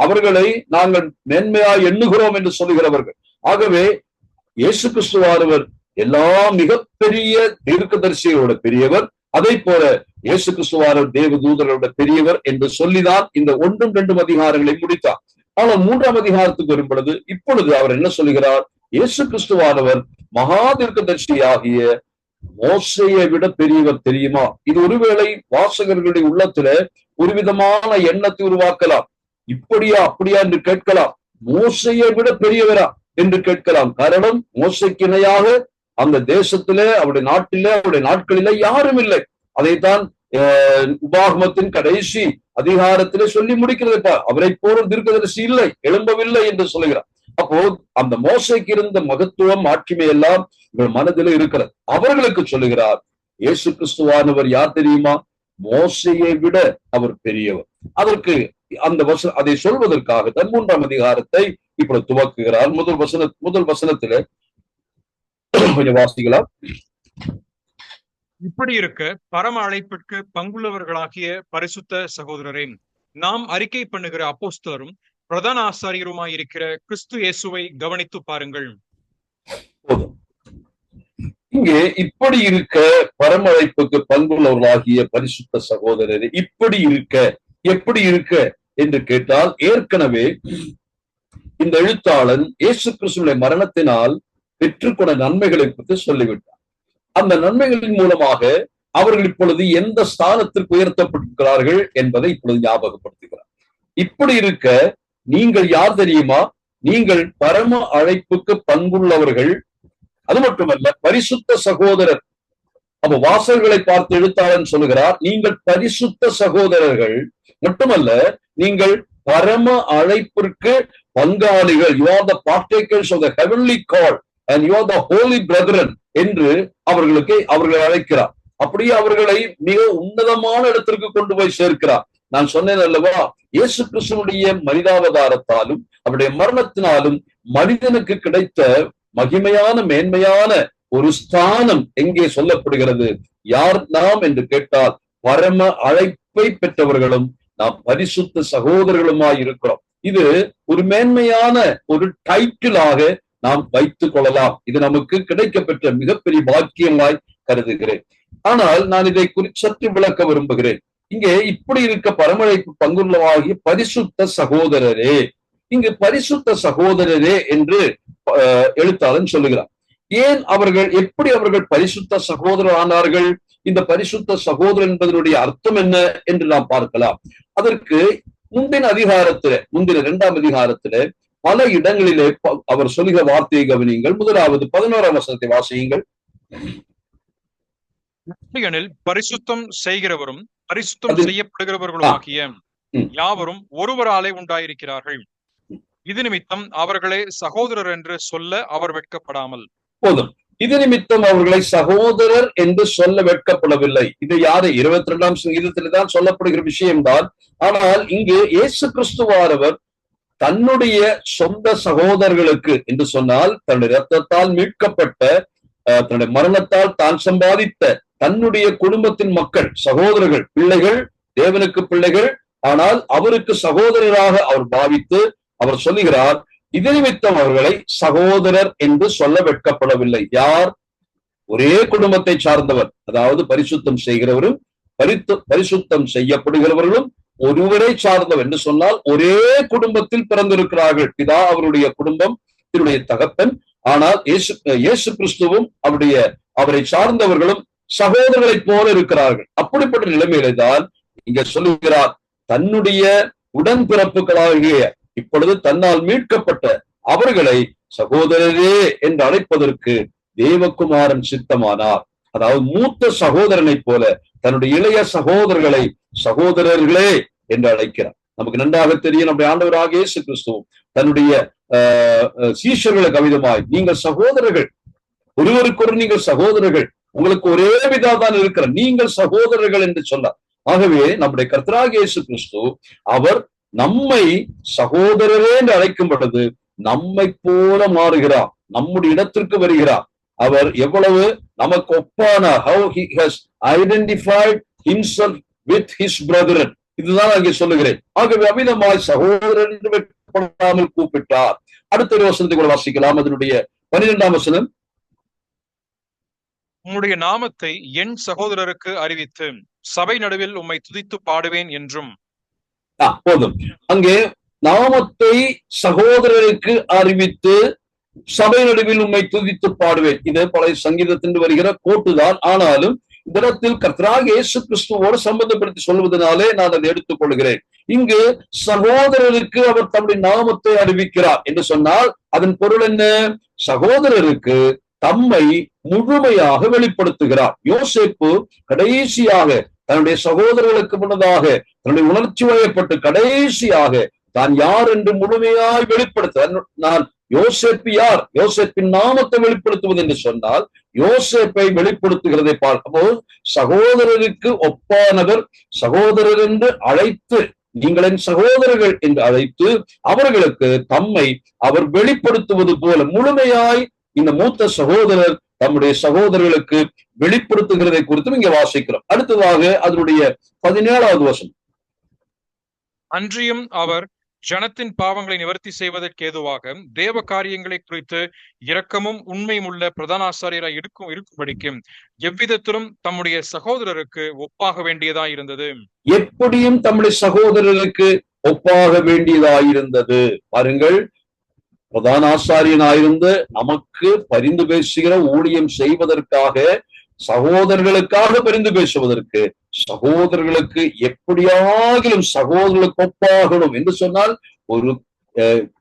அவர்களை நாங்கள் மேன்மையாய் எண்ணுகிறோம் என்று சொல்லுகிறவர்கள். ஆகவே இயேசு கிறிஸ்துவானவர் எல்லா மிகப்பெரிய தீர்க்கதரிசிகளோட பெரியவர், அதை போல இயேசு கிறிஸ்துவானவர் தேவதூதர்களோட பெரியவர் என்று சொல்லிதான் இந்த 1, 2 அதிகாரங்களை முடித்தார். ஆனால் 3ஆம் அதிகாரத்துக்கு வரும் பொழுது இப்பொழுது அவர் என்ன சொல்லுகிறார்? இயேசு கிறிஸ்துவானவர் மகா தீர்க்கதரிசியாகிய மோசேயை விட பெரியவர் தெரியுமா? இது ஒருவேளை வாசகர்களுடைய உள்ளத்துல ஒரு விதமான எண்ணத்தை உருவாக்கலாம். இப்படியா அப்படியா என்று கேட்கலாம். மோசையை விட பெரியவரா என்று கேட்கலாம். காரணம், மோசைக்கு இணையாக அந்த தேசத்திலே அவருடைய நாட்டிலே அவருடைய நாட்களிலே யாரும் இல்லை. அதைத்தான் உபாகமத்தின் கடைசி அதிகாரத்திலே சொல்லி முடிக்கிறதுப்பா, அவரை போற தீர்க்கதரிசி இல்லை, எழும்பவில்லை என்று சொல்லுகிறார். அப்போ அந்த மோசைக்கு இருந்த மகத்துவம் மாட்சிமை எல்லாம் இவர் மனதில் இருக்கிறது. அவர்களுக்கு சொல்லுகிறார், இயேசு கிறிஸ்துவானவர் யார் தெரியுமா? மோசையை விட அவர் பெரியவர். அதற்கு அந்த அதை சொல்வதற்காக தன் 3ஆம் அதிகாரத்தை இப்பொழுது துவக்குகிறார். முதல் வசனத்திலே கொஞ்சம் வாசிக்கலாம். இப்படி இருக்க பரம அழைப்பிற்கு பங்குள்ளவர்களாகிய பரிசுத்த சகோதரரே, நாம் அறிக்கை பண்ணுகிற அப்போஸ்தலரும் பிரதான ஆசாரியருமாயிருக்கிற கிறிஸ்து இயேசுவை கவனித்து பாருங்கள். இங்கே இப்படி இருக்க பரம அழைப்புக்கு பங்குள்ளவர்களாகிய பரிசுத்த சகோதரரே, இப்படி இருக்க எப்படி இருக்க என்று கேட்டால், ஏற்கனவே இந்த எழுத்தாளன் இயேசு கிறிஸ்துவின் மரணத்தினால் பெற்றுக்கொண்ட நன்மைகளை பற்றி சொல்லிவிட்டார். அந்த நன்மைகளின் மூலமாக அவர்கள் இப்பொழுது எந்த ஸ்தானத்திற்கு உயர்த்தப்பட்டிருக்கிறார்கள் என்பதை இப்பொழுது ஞாபகப்படுத்துகிறார். இப்படி இருக்க நீங்கள் யார் தெரியுமா? நீங்கள் பரம அழைப்புக்கு பங்குள்ளவர்கள், அது மட்டுமல்ல பரிசுத்த சகோதரர். அப்ப வாசகர்களை பார்த்து எழுத்தாளன் சொல்லுகிறார், நீங்கள் பரிசுத்த சகோதரர்கள் மட்டுமல்ல, நீங்கள் பரம அழைப்பிற்கு பங்காளிகள். You are the partakers of the heavenly call and you are the holy brethren என்று அவர்களை அழைக்கிறார். அப்படியே அவர்களை மிக உன்னதமான இடத்திற்கு கொண்டு போய் சேர்க்கிறார். நான் சொன்னேன் அல்லவா, இயேசு கிறிஸ்துவினுடைய மனிதாவதாரத்தாலும் அவருடைய மரணத்தினாலும் மனிதனுக்கு கிடைத்த மகிமையான மேன்மையான ஒரு ஸ்தானம் எங்கே சொல்லப்படுகிறது? யார் நாம் என்று கேட்டால், பரம அழைப்பை பெற்றவர்களும் நாம் பரிசுத்த சகோதரர்களுமாய் இருக்கிறோம். இது ஒரு மேன்மையான ஒரு டைட்டிலாக நாம் வைத்துக் கொள்ளலாம். இது நமக்கு கிடைக்கப்பெற்ற மிகப்பெரிய பாக்கியமாய் கருதுகிறேன். ஆனால் நான் இதை சற்று விளக்க விரும்புகிறேன். இங்கே இப்படி இருக்க பரமழைப்பு பங்குள்ளவாகிய பரிசுத்த சகோதரரே, இங்கு பரிசுத்த சகோதரரே என்று எழுத்தாளன் சொல்லுகிறார். ஏன் எப்படி அவர்கள் பரிசுத்த சகோதரர் ஆனார்கள்? இந்த பரிசுத்த சகோதரர் என்பதனுடைய அர்த்தம் என்ன என்று நாம் பார்க்கலாம். அதற்கு முந்தின 2ஆம் அதிகாரத்திலே பல இடங்களிலே அவர் சொல்லுகிற வார்த்தையை கவனியுங்கள். முதலாவது 11ஆம் வசனத்தை வாசியுங்கள். பரிசுத்தம் செய்கிறவரும் பரிசுத்தம் செய்யப்படுகிறவர்களும் ஆகிய யாவரும் ஒருவராலே உண்டாயிருக்கிறார்கள். இது நிமித்தம் அவர்களை சகோதரர் என்று சொல்ல அவர் வெட்கப்படாமல். போதும். இது நிமித்தம் அவர்களை சகோதரர் என்று சொல்ல வெட்கப்படவில்லை. இது யாரு? 22ஆம் சங்கீதத்தில்தான் சொல்லப்படுகிற விஷயம்தான். ஆனால் இங்கு இயேசு கிறிஸ்துவானவர் தன்னுடைய சொந்த சகோதரர்களுக்கு என்று சொன்னால் தன்னுடைய இரத்தத்தால் மீட்கப்பட்ட தன்னுடைய மரணத்தால் தான் சம்பாதித்த தன்னுடைய குடும்பத்தின் மக்கள், சகோதரர்கள், பிள்ளைகள், தேவனுக்கு பிள்ளைகள், ஆனால் அவருக்கு சகோதரராக அவர் பாவித்து அவர் சொல்லுகிறார், இது நிமித்தம் அவர்களை சகோதரர் என்று சொல்ல வெட்கப்படவில்லை. யார்? ஒரே குடும்பத்தை சார்ந்தவர், அதாவது பரிசுத்தம் செய்கிறவரும் பரிசுத்தம் செய்யப்படுகிறவர்களும் ஒருவரை சார்ந்தவர் என்று சொன்னால் ஒரே குடும்பத்தில் பிறந்திருக்கிறார்கள். பிதா அவருடைய குடும்பம், அவருடைய தகப்பன். ஆனால் இயேசு கிறிஸ்துவும் அவரை சார்ந்தவர்களும் சகோதரர்களைப் போல இருக்கிறார்கள். அப்படிப்பட்ட நிலைமையில தான் இங்க சொல்லுகிறார், தன்னுடைய உடன்பிறப்புகளாகிய இப்பொழுது தன்னால் மீட்கப்பட்ட அவர்களை சகோதரரே என்று அழைப்பதற்கு தேவகுமாரன் சித்தமானார். அதாவது மூத்த சகோதரனை போல தன்னுடைய இளைய சகோதரர்களை சகோதரர்களே என்று அழைக்கிறார். நமக்கு நன்றாக தெரியும், நம்முடைய ஆண்டவராகிய இயேசு கிறிஸ்துவும் தன்னுடைய சீஷர்களுக்கு அவிதமாய், நீங்கள் சகோதரர்கள், ஒருவருக்கொரு நீங்கள் சகோதரர்கள், உங்களுக்கு ஒரே விதாதான் இருக்கிற நீங்கள் சகோதரர்கள் என்று சொன்னார். ஆகவே நம்முடைய கர்த்தராகிய இயேசு கிறிஸ்து அவர் நம்மை சகோதரரே என்று அழைக்கும் பொழுது நம்மை போல மாறுகிறார், நம்முடைய இடத்திற்கு வருகிறார். அவர் எவ்வளவு நமக்கு ஒப்பானார். How he has identified himself with his brethren. இதுதான் அங்கே சொல்லுகிறேன். ஆகவே அமிதமாய் சகோதரன் என்று வெட்கப்படாமல் கூப்பிட்டார். அடுத்த ஒரு வசனத்தை கூட வாசிக்கலாம். அதனுடைய 12ஆம் வசனம், உம்முடைய நாமத்தை என் சகோதரருக்கு அறிவித்து சபை நடுவில் உம்மை துதித்து பாடுவேன் என்றும். போதும். அங்கே நாமத்தை சகோதரருக்கு அறிவித்து சபை நடுவில் உம்மை துதித்து பாடுவேன். இது பழைய சங்கீதத்தின் வருகிற கோட்டுதான். ஆனாலும் இந்த இடத்தில் கர்த்தராகிய இயேசு கிறிஸ்துவோடு சம்பந்தப்படுத்தி சொல்வதனாலே நான் அதை எடுத்துக் கொள்கிறேன். இங்கு சகோதரருக்கு அவர் தம்முடைய நாமத்தை அறிவிக்கிறார் என்று சொன்னால் அதன் பொருள் என்ன? சகோதரருக்கு தம்மை முழுமையாக வெளிப்படுத்துகிறார். யோசேப்பு கடைசியாக தன்னுடைய சகோதரர்களுக்கு முன்னதாக தன்னுடைய உணர்ச்சி வயப்பட்டு கடைசியாக தான் யார் என்று முழுமையாய் வெளிப்படுத்த, நான் யோசேப்பு யார், யோசேப்பின் நாமத்தை வெளிப்படுத்துவது என்று சொன்னால் யோசேப்பை வெளிப்படுத்துகிறதை பார்க்கும்போது சகோதரருக்கு ஒப்பானவர், சகோதரர் என்று அழைத்து, நீங்களின் சகோதரர்கள் என்று அழைத்து அவர்களுக்கு தம்மை அவர் வெளிப்படுத்துவது போல முழுமையாய் இந்த மூத்த சகோதரர் தம்முடைய சகோதரர்களுக்கு வெளிப்படுத்துகிறதை குறித்தும் இங்க வாசிக்கிறோம். அடுத்ததாக அதனுடைய 17ஆவது வசனம், அன்றியும் அவர் ஜனத்தின் பாவங்களை நிவர்த்தி செய்வதற்கு ஏதுவாக தேவ காரியங்களை குறித்து இரக்கமும் உண்மையும் உள்ள பிரதான ஆசாரியராய் இருக்கும்படிக்கு எவ்விதத்திலும் தம்முடைய சகோதரருக்கு ஒப்பாக வேண்டியதாயிருந்தது. எப்படியும் தம்முடைய சகோதரருக்கு ஒப்பாக வேண்டியதாயிருந்தது. பாருங்கள், பிரதான ஆசாரியனாயிருந்து நமக்கு பரிந்து பேசுகிற ஊழியம் செய்வதற்காக, சகோதரர்களுக்காக பரிந்து பேசுவதற்கு, சகோதரர்களுக்கு எப்படியாகிலும் சகோதரர்களுக்கு ஒப்பாகணும் என்று சொன்னால் ஒரு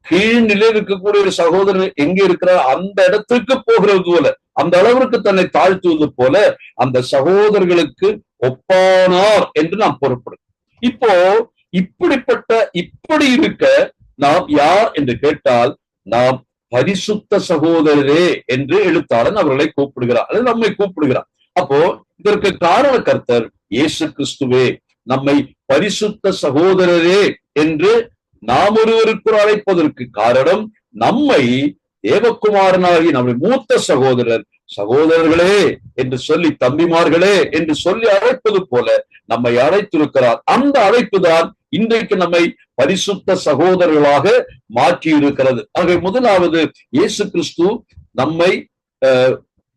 கீழ்நிலை இருக்கக்கூடிய ஒரு சகோதரர் எங்க இருக்கிறார் அந்த இடத்திற்கு போகிறது போல, அந்த அளவிற்கு தன்னை தாழ்த்துவது போல அந்த சகோதரர்களுக்கு ஒப்பானார் என்று நாம் பொருட்படும். இப்போ இப்படி இருக்க நாம் யார் என்று கேட்டால் நாம் பரிசுத்த சகோதரரே என்று எழுத்தாளன் அவர்களை கூப்பிடுகிறார், அல்லது நம்மை கூப்பிடுகிறார். அப்போ இதற்கு காரண கர்த்தர் இயேசு கிறிஸ்துவே. நம்மை பரிசுத்த சகோதரரே என்று நாம் ஒருவருக்கு அழைப்பதற்கு காரணம், நம்மை தேவகுமாரனாகி நம்முடைய மூத்த சகோதரர்களே என்று சொல்லி, தம்பிமார்களே என்று சொல்லி அழைப்பது போல நம்மை அழைத்திருக்கிறார். அந்த அழைப்பு தான் இன்றைக்கு நம்மை பரிசுத்த சகோதரர்களாக மாற்றி இருக்கிறது. ஆகவே முதலாவது இயேசு கிறிஸ்து நம்மை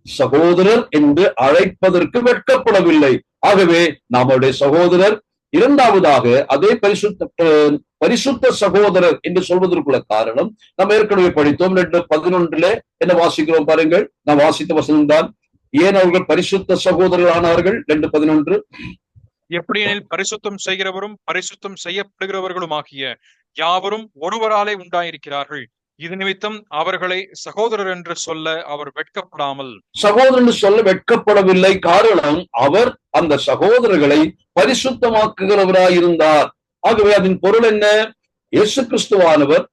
சகோதரர் என்று அழைப்பதற்கு வெட்கப்படவில்லை. ஆகவே நம்முடைய சகோதரர். இரண்டாவதாக அதே பரிசுத்த சகோதரர் என்று சொல்வதற்குள்ள காரணம் நம்ம ஏற்கனவே படித்தோம். 2:11 என்ன வாசிக்கிறோம் பாருங்கள். நான் வாசித்த வசனம் தான், ஏன் அவர்கள் பரிசுத்த சகோதரர்கள் ஆனார்கள். 2:11, எப்படியெனில் பரிசுத்தம் செய்கிறவரும் பரிசுத்தம் செய்யப்படுகிறவர்களும் ஆகிய யாவரும் ஒருவராலே உண்டாயிருக்கிறார்கள். இது நிமித்தம் அவர்களை சகோதரர் என்று சொல்ல அவர் வெட்கப்படாமல். சகோதரர் என்று சொல்ல வெட்கப்படவில்லை. காரணம், அவர் அந்த சகோதரர்களை பரிசுத்தமாக்குகிறவராயிருந்தார். ஆகவே அதன் பொருள் என்ன? இயேசு கிறிஸ்துவானவர்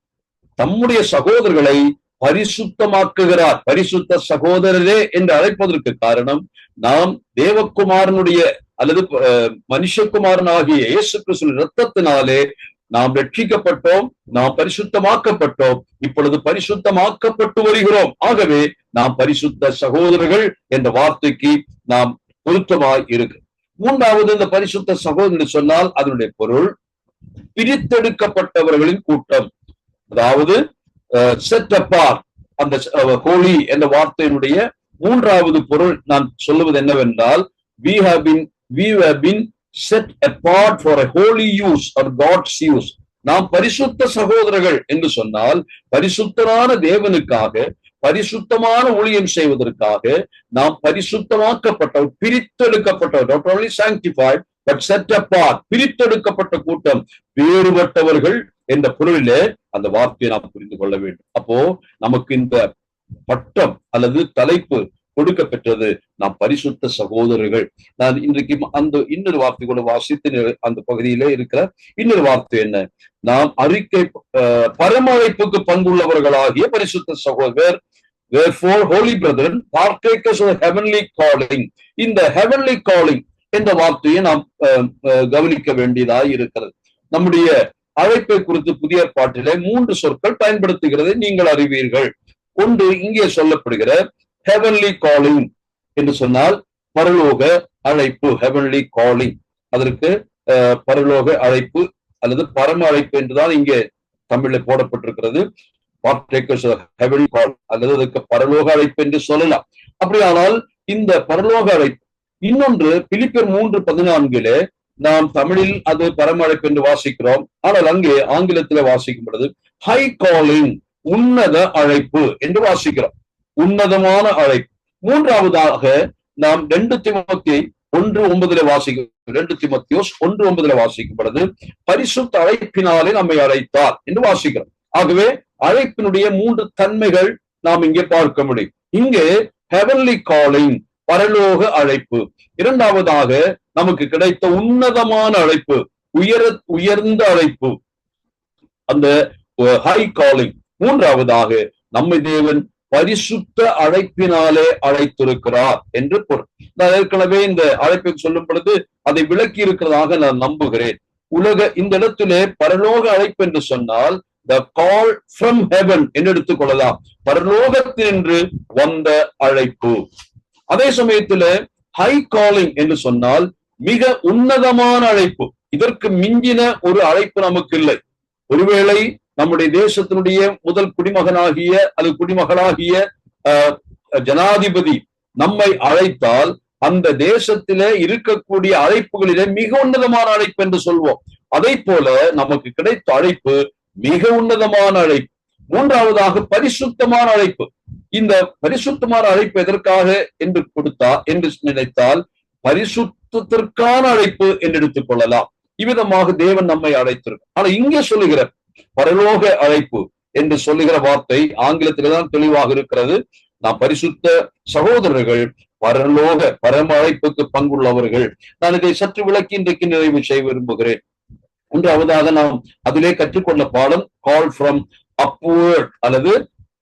தம்முடைய சகோதரர்களை பரிசுத்தமாக்குகிறார். பரிசுத்த சகோதரரே என்று அழைப்பதற்கு காரணம், நாம் தேவகுமாரனுடைய அல்லது மனுஷகுமாரன் ஆகிய இயேசு கிறிஸ்துவின் இரத்தத்தினாலே நாம் ரட்சிக்கப்பட்டோம், நாம் பரிசுத்தமாக்கப்பட்டோம், இப்பொழுது பரிசுத்தமாக்கப்பட்டு வருகிறோம். ஆகவே நாம் பரிசுத்த சகோதரர்கள் என்ற வார்த்தைக்கு நாம் பொருத்தமாய் இருக்கு. மூன்றாவது, இந்த பரிசுத்த சகோதரர் சொன்னால் அதனுடைய பொருள் பிரித்தெடுக்கப்பட்டவர்களின் கூட்டம். அதாவது செட் அப்பார்ட். அந்த ஹோலி என்ற வார்த்தையினுடைய மூன்றாவது பொருள் நான் சொல்லுவது என்னவென்றால், we have been set apart for a holy use or God's use. நாம் பரிசுத்த சகோதரர்கள் என்று சொன்னால் பரிசுத்தமான தேவனுக்காக பரிசுத்தமான ஊழியம் செய்வதற்காக நாம் பரிசுத்தமாக்கப்பட்டவர், பிரித்தெடுக்கப்பட்டவர், not only sanctified but set apart, பிரித்தெடுக்கப்பட்ட கூட்டம், வேறுபட்டவர்கள் என்ற பொருளிலே அந்த வார்த்தையை நாம் புரிந்து கொள்ள வேண்டும். அப்போ நமக்கு இந்த பட்டம் அல்லது தலைப்பு கொடுக்க பெற்றது, நாம் பரிசுத்த சகோதரர்கள். நான் இன்றைக்கு அந்த இன்னொரு வார்த்தை கூட வாசித்து அந்த பகுதியிலே இருக்கிற இன்னொரு வார்த்தை என்ன, நாம் அறிக்கை பரம அழைப்புக்கு பங்குள்ளவர்களாகிய பரிசுத்த சகோதரர். Therefore, holy brethren, partakers of the heavenly calling. இந்த heavenly calling என்ற வார்த்தையை நாம் கவனிக்க வேண்டியதாய் இருக்கிறது. நம்முடைய அழைப்பை குறித்து புதிய ஏற்பாட்டிலே 3 சொற்கள் பயன்படுத்துகிறதை நீங்கள் அறிவீர்கள். ஒன்று, இங்கே சொல்லப்படுகிற heavenly calling என்று சொன்னால் பரலோக அழைப்பு, heavenly calling. அதற்கு பரலோக அழைப்பு அல்லது பரம அழைப்பு என்றுதான் இங்கே தமிழில் போடப்பட்டிருக்கிறது. partakers of heavenly call அல்லது அதுக்கு பரலோக அழைப்பு என்று சொல்லலாம். அப்படியானால் இந்த பரலோக அழைப்பு. இன்னொன்று, பிலிப்பியர் 3:14 நாம் தமிழில் அது பரம அழைப்பு என்று வாசிக்கிறோம், ஆனால் அங்கே ஆங்கிலத்தில் வாசிக்கும் பொழுது ஹை காலிங், உன்னத அழைப்பு என்று வாசிக்கிறோம், உன்னதமான அழைப்பு. மூன்றாவதாக நாம் 2 தீமோத்தேயு 1:9 வாசிக்கும், 2 தீமோத்தேயு 1:9 வாசிக்கும் பொழுது பரிசுத்த அழைப்பினாலே நம்மை அழைத்தார் என்று வாசிக்கிறோம். ஆகவே அழைப்பினுடைய 3 தன்மைகள் நாம் இங்கே பார்க்க முடியும். இங்கே ஹெவன்லி காலிங், பரலோக அழைப்பு. இரண்டாவதாக நமக்கு கிடைத்த உன்னதமான அழைப்பு, உயர்ந்த அழைப்பு, அந்த ஹை காலிங். மூன்றாவதாக நம்மை தேவன் பரிசுத்த அழைப்பினாலே அழைத்திருக்கிறார் என்று பொருள். நான் ஏற்கனவே இந்த அழைப்பை சொல்லும் பொழுது அதை விளக்கி இருக்கிறதாக நான் நம்புகிறேன். இந்த இடத்திலே பரலோக அழைப்பு என்று சொன்னால் the call from heaven என்று எடுத்துக்கொள்ளலாம், பரலோகத்தினின்று வந்த அழைப்பு. அதே சமயத்துல ஹை காலிங் என்று சொன்னால் மிக உன்னதமான அழைப்பு. இதற்கு மிஞ்சின ஒரு அழைப்பு நமக்கு இல்லை. ஒருவேளை நம்முடைய தேசத்தினுடைய முதல் குடிமகனாகிய அது குடிமகளாகிய ஜனாதிபதி நம்மை அழைத்தால் அந்த தேசத்திலே இருக்கக்கூடிய அழைப்புகளிலே மிக உன்னதமான அழைப்பு என்று சொல்வோம். அதை போல நமக்கு கிடைத்த அழைப்பு மிக உன்னதமான அழைப்பு. மூன்றாவதாக பரிசுத்தமான அழைப்பு. இந்த பரிசுத்தமான அழைப்பு எதற்காக என்று நினைத்தால் பரிசுத்தத்திற்கான அழைப்பு என்று எடுத்துக் கொள்ளலாம். இவ்விதமாக தேவன் நம்மை அழைத்திருக்கிறார். ஆனா இங்கே சொல்லுகிற பரலோக அழைப்பு என்று சொல்லுகிற வார்த்தை ஆங்கிலத்தில்தான் தெளிவாக இருக்கிறது. நாம் பரிசுத்த சகோதரர்கள், பரலோக பரம அழைப்புக்கு பங்குள்ளவர்கள். நான் இதை சற்று விளக்கி இன்றைக்கு நிறைவு செய்ய விரும்புகிறேன். மூன்றாவதாக நாம் அதிலே கற்றுக்கொண்ட பாடம் கால் ஃப்ரம் அப்வர்ட் அல்லது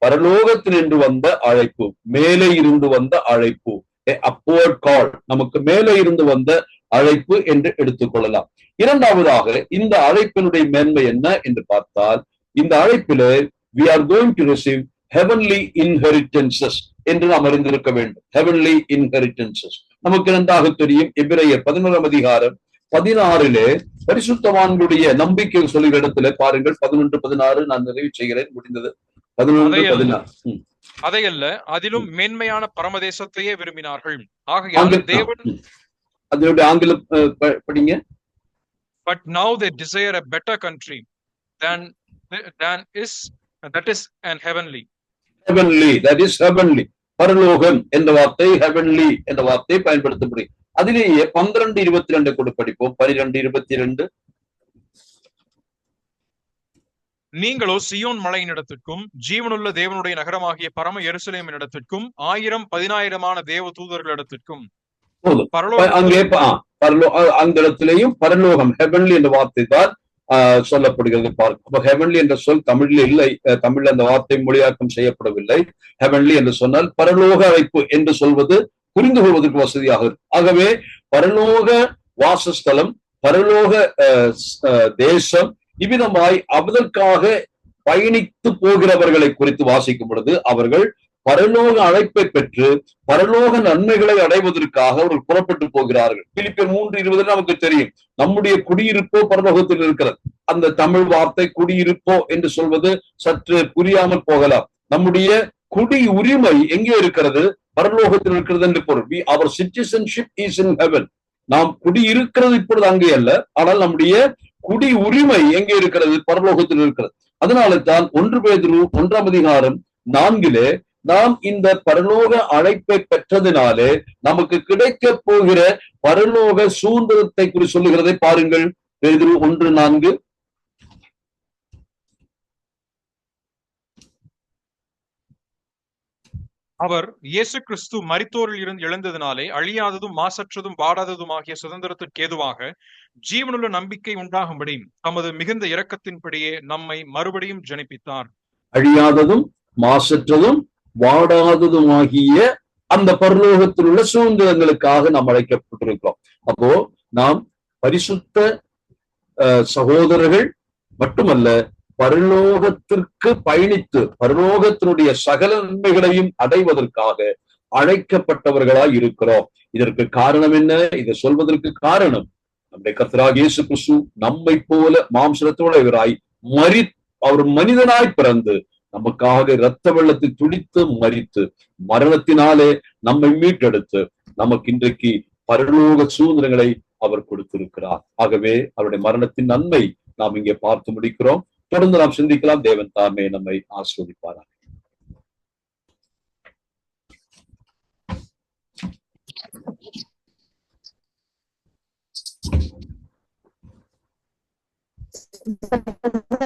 பரலோகத்தினின்று வந்த அழைப்பு, மேலே இருந்து வந்த அழைப்பு. அப்வர்ட் கால், நமக்கு மேலே இருந்து வந்த அழைப்பு என்று எடுத்துக்கொள்ளலாம். இரண்டாவதாக இந்த அழைப்பினுடைய மேன்மை என்ன என்று பார்த்தால், இந்த அழைப்பில we are going to receive heavenly inheritances என்று நாம் அறிந்திருக்க வேண்டும். heavenly inheritances நமக்கு நன்றாக தெரியும். எபிரேயர் 11:16 பரிசுத்தவான்களுடைய நம்பிக்கை சொல்லுகிற இடத்துல பாருங்கள், 11:16 நான் நிறைவு செய்கிறேன், முடிந்தது. 11:16 அதையல்ல, அதிலும் மேன்மையான பரமதேசத்தையே விரும்பினார்கள். ஆகையால் தேவன், அதனுடைய ஆங்கிலம் படிங்க. But now they desire a better country than is an heavenly. Heavenly, that is heavenly. பரலோகம் என்ற வார்த்தை heavenly என்ற வார்த்தை பயன்படுத்தப்படுகிறது. அதிலேயே 12:22 கூட படிப்போம். 12:22 நீங்களோ சியோன் மலையினிடத்திற்கும் ஜீவனுள்ள தேவனுடைய நகரமாகிய பரம எருசலேமின் இடத்திற்கும் 1000-10,000 தேவ தூதர்களிடத்திற்கும். அந்த இடத்திலேயும் பரலோகம் ஹெவன்லி என்ற வார்த்தை தான் சொல்லப்படுகிறது. பார்க்க ஹெவன்லி என்ற சொல் தமிழில் இல்லை, தமிழ்ல அந்த வார்த்தை மொழியாக்கம் செய்யப்படவில்லை. ஹெவன்லி என்று சொன்னால் பரலோக அழைப்பு என்று சொல்வது புரிந்து கொள்வதற்கு வசதியாக இருக்கு. ஆகவே பரலோக வாசஸ்தலம், பரலோக தேசம், இவ்விதமாய் அதற்காக பயணித்து போகிறவர்களை குறித்து வாசிக்கும் பொழுது அவர்கள் பரலோக அழைப்பை பெற்று பரலோக நன்மைகளை அடைவதற்காக அவர்கள் புறப்பட்டு போகிறார்கள். பிலிப்பியர் 3:20 நமக்கு தெரியும், நம்முடைய குடியிருப்போ பரலோகத்தில் இருக்கிறது. அந்த தமிழ் வார்த்தை குடியிருப்போ என்று சொல்வது சற்று புரியாமல் போகலாம். நம்முடைய குடி உரிமை எங்கே இருக்கிறது? பரலோகத்தில் இருக்கிறது என்று பொருள். அவர் சிட்டிசன்ஷிப் இஸ் இன் ஹெவன். நாம் குடியிருக்கிறது இப்பொழுது அங்கே அல்ல, ஆனால் நம்முடைய குடி உரிமை எங்கே இருக்கிறது? பரலோகத்தில் இருக்கிறது. அதனால தான் 1 பேதுரு 1:4 நாம் இந்த பரலோக அழைப்பை பெற்றதினாலே நமக்கு கிடைக்க போகிற பரலோக சுதந்திரத்தை குறித்து சொல்லுகிறதை பாருங்கள். பேதுரு 1:4. அவர் இயேசு கிறிஸ்து மரித்தோரில் இருந்து எழுந்ததினாலே அழியாததும் மாசற்றதும் வாடாததும் ஆகிய சுதந்திரத்திற்கு ஏதுவாக ஜீவனுள்ள நம்பிக்கை உண்டாகும்படி தமது மிகுந்த இரக்கத்தின்படியே நம்மை மறுபடியும் ஜனிப்பித்தார். அழியாததும் மாசற்றதும் வாடாததுமாகிய அந்த பரலோகத்தில் உள்ள சுதந்திரங்களுக்காக நாம் அழைக்கப்பட்டிருக்கிறோம். அப்போ நாம் பரிசுத்த சகோதரர்கள் மட்டுமல்ல, பரலோகத்திற்கு பயணித்து பரலோகத்தினுடைய சகல நன்மைகளையும் அடைவதற்காக அழைக்கப்பட்டவர்களாய் இருக்கிறோம். இதற்கு காரணம் என்ன? இதை சொல்வதற்கு காரணம் நம்முடைய கர்த்தராகிய இயேசு கிறிஸ்து நம்மை போல மாம்சத்தோடவராய் அவர் மனிதனாய் பிறந்து நமக்காக இரத்த வெள்ளத்தை துடித்து மரித்து மரணத்தினாலே நம்மை மீட்டெடுத்து நமக்கு இன்றைக்கு பரலோக சுதந்திரங்களை அவர் கொடுத்திருக்கிறார். ஆகவே அவருடைய மரணத்தின் நன்மை நாம் இங்கே பார்த்து முடிக்கிறோம். தொடர்ந்து நாம் சிந்திக்கலாம். தேவன் தாமே நம்மை ஆசீர்வதிப்பாராக.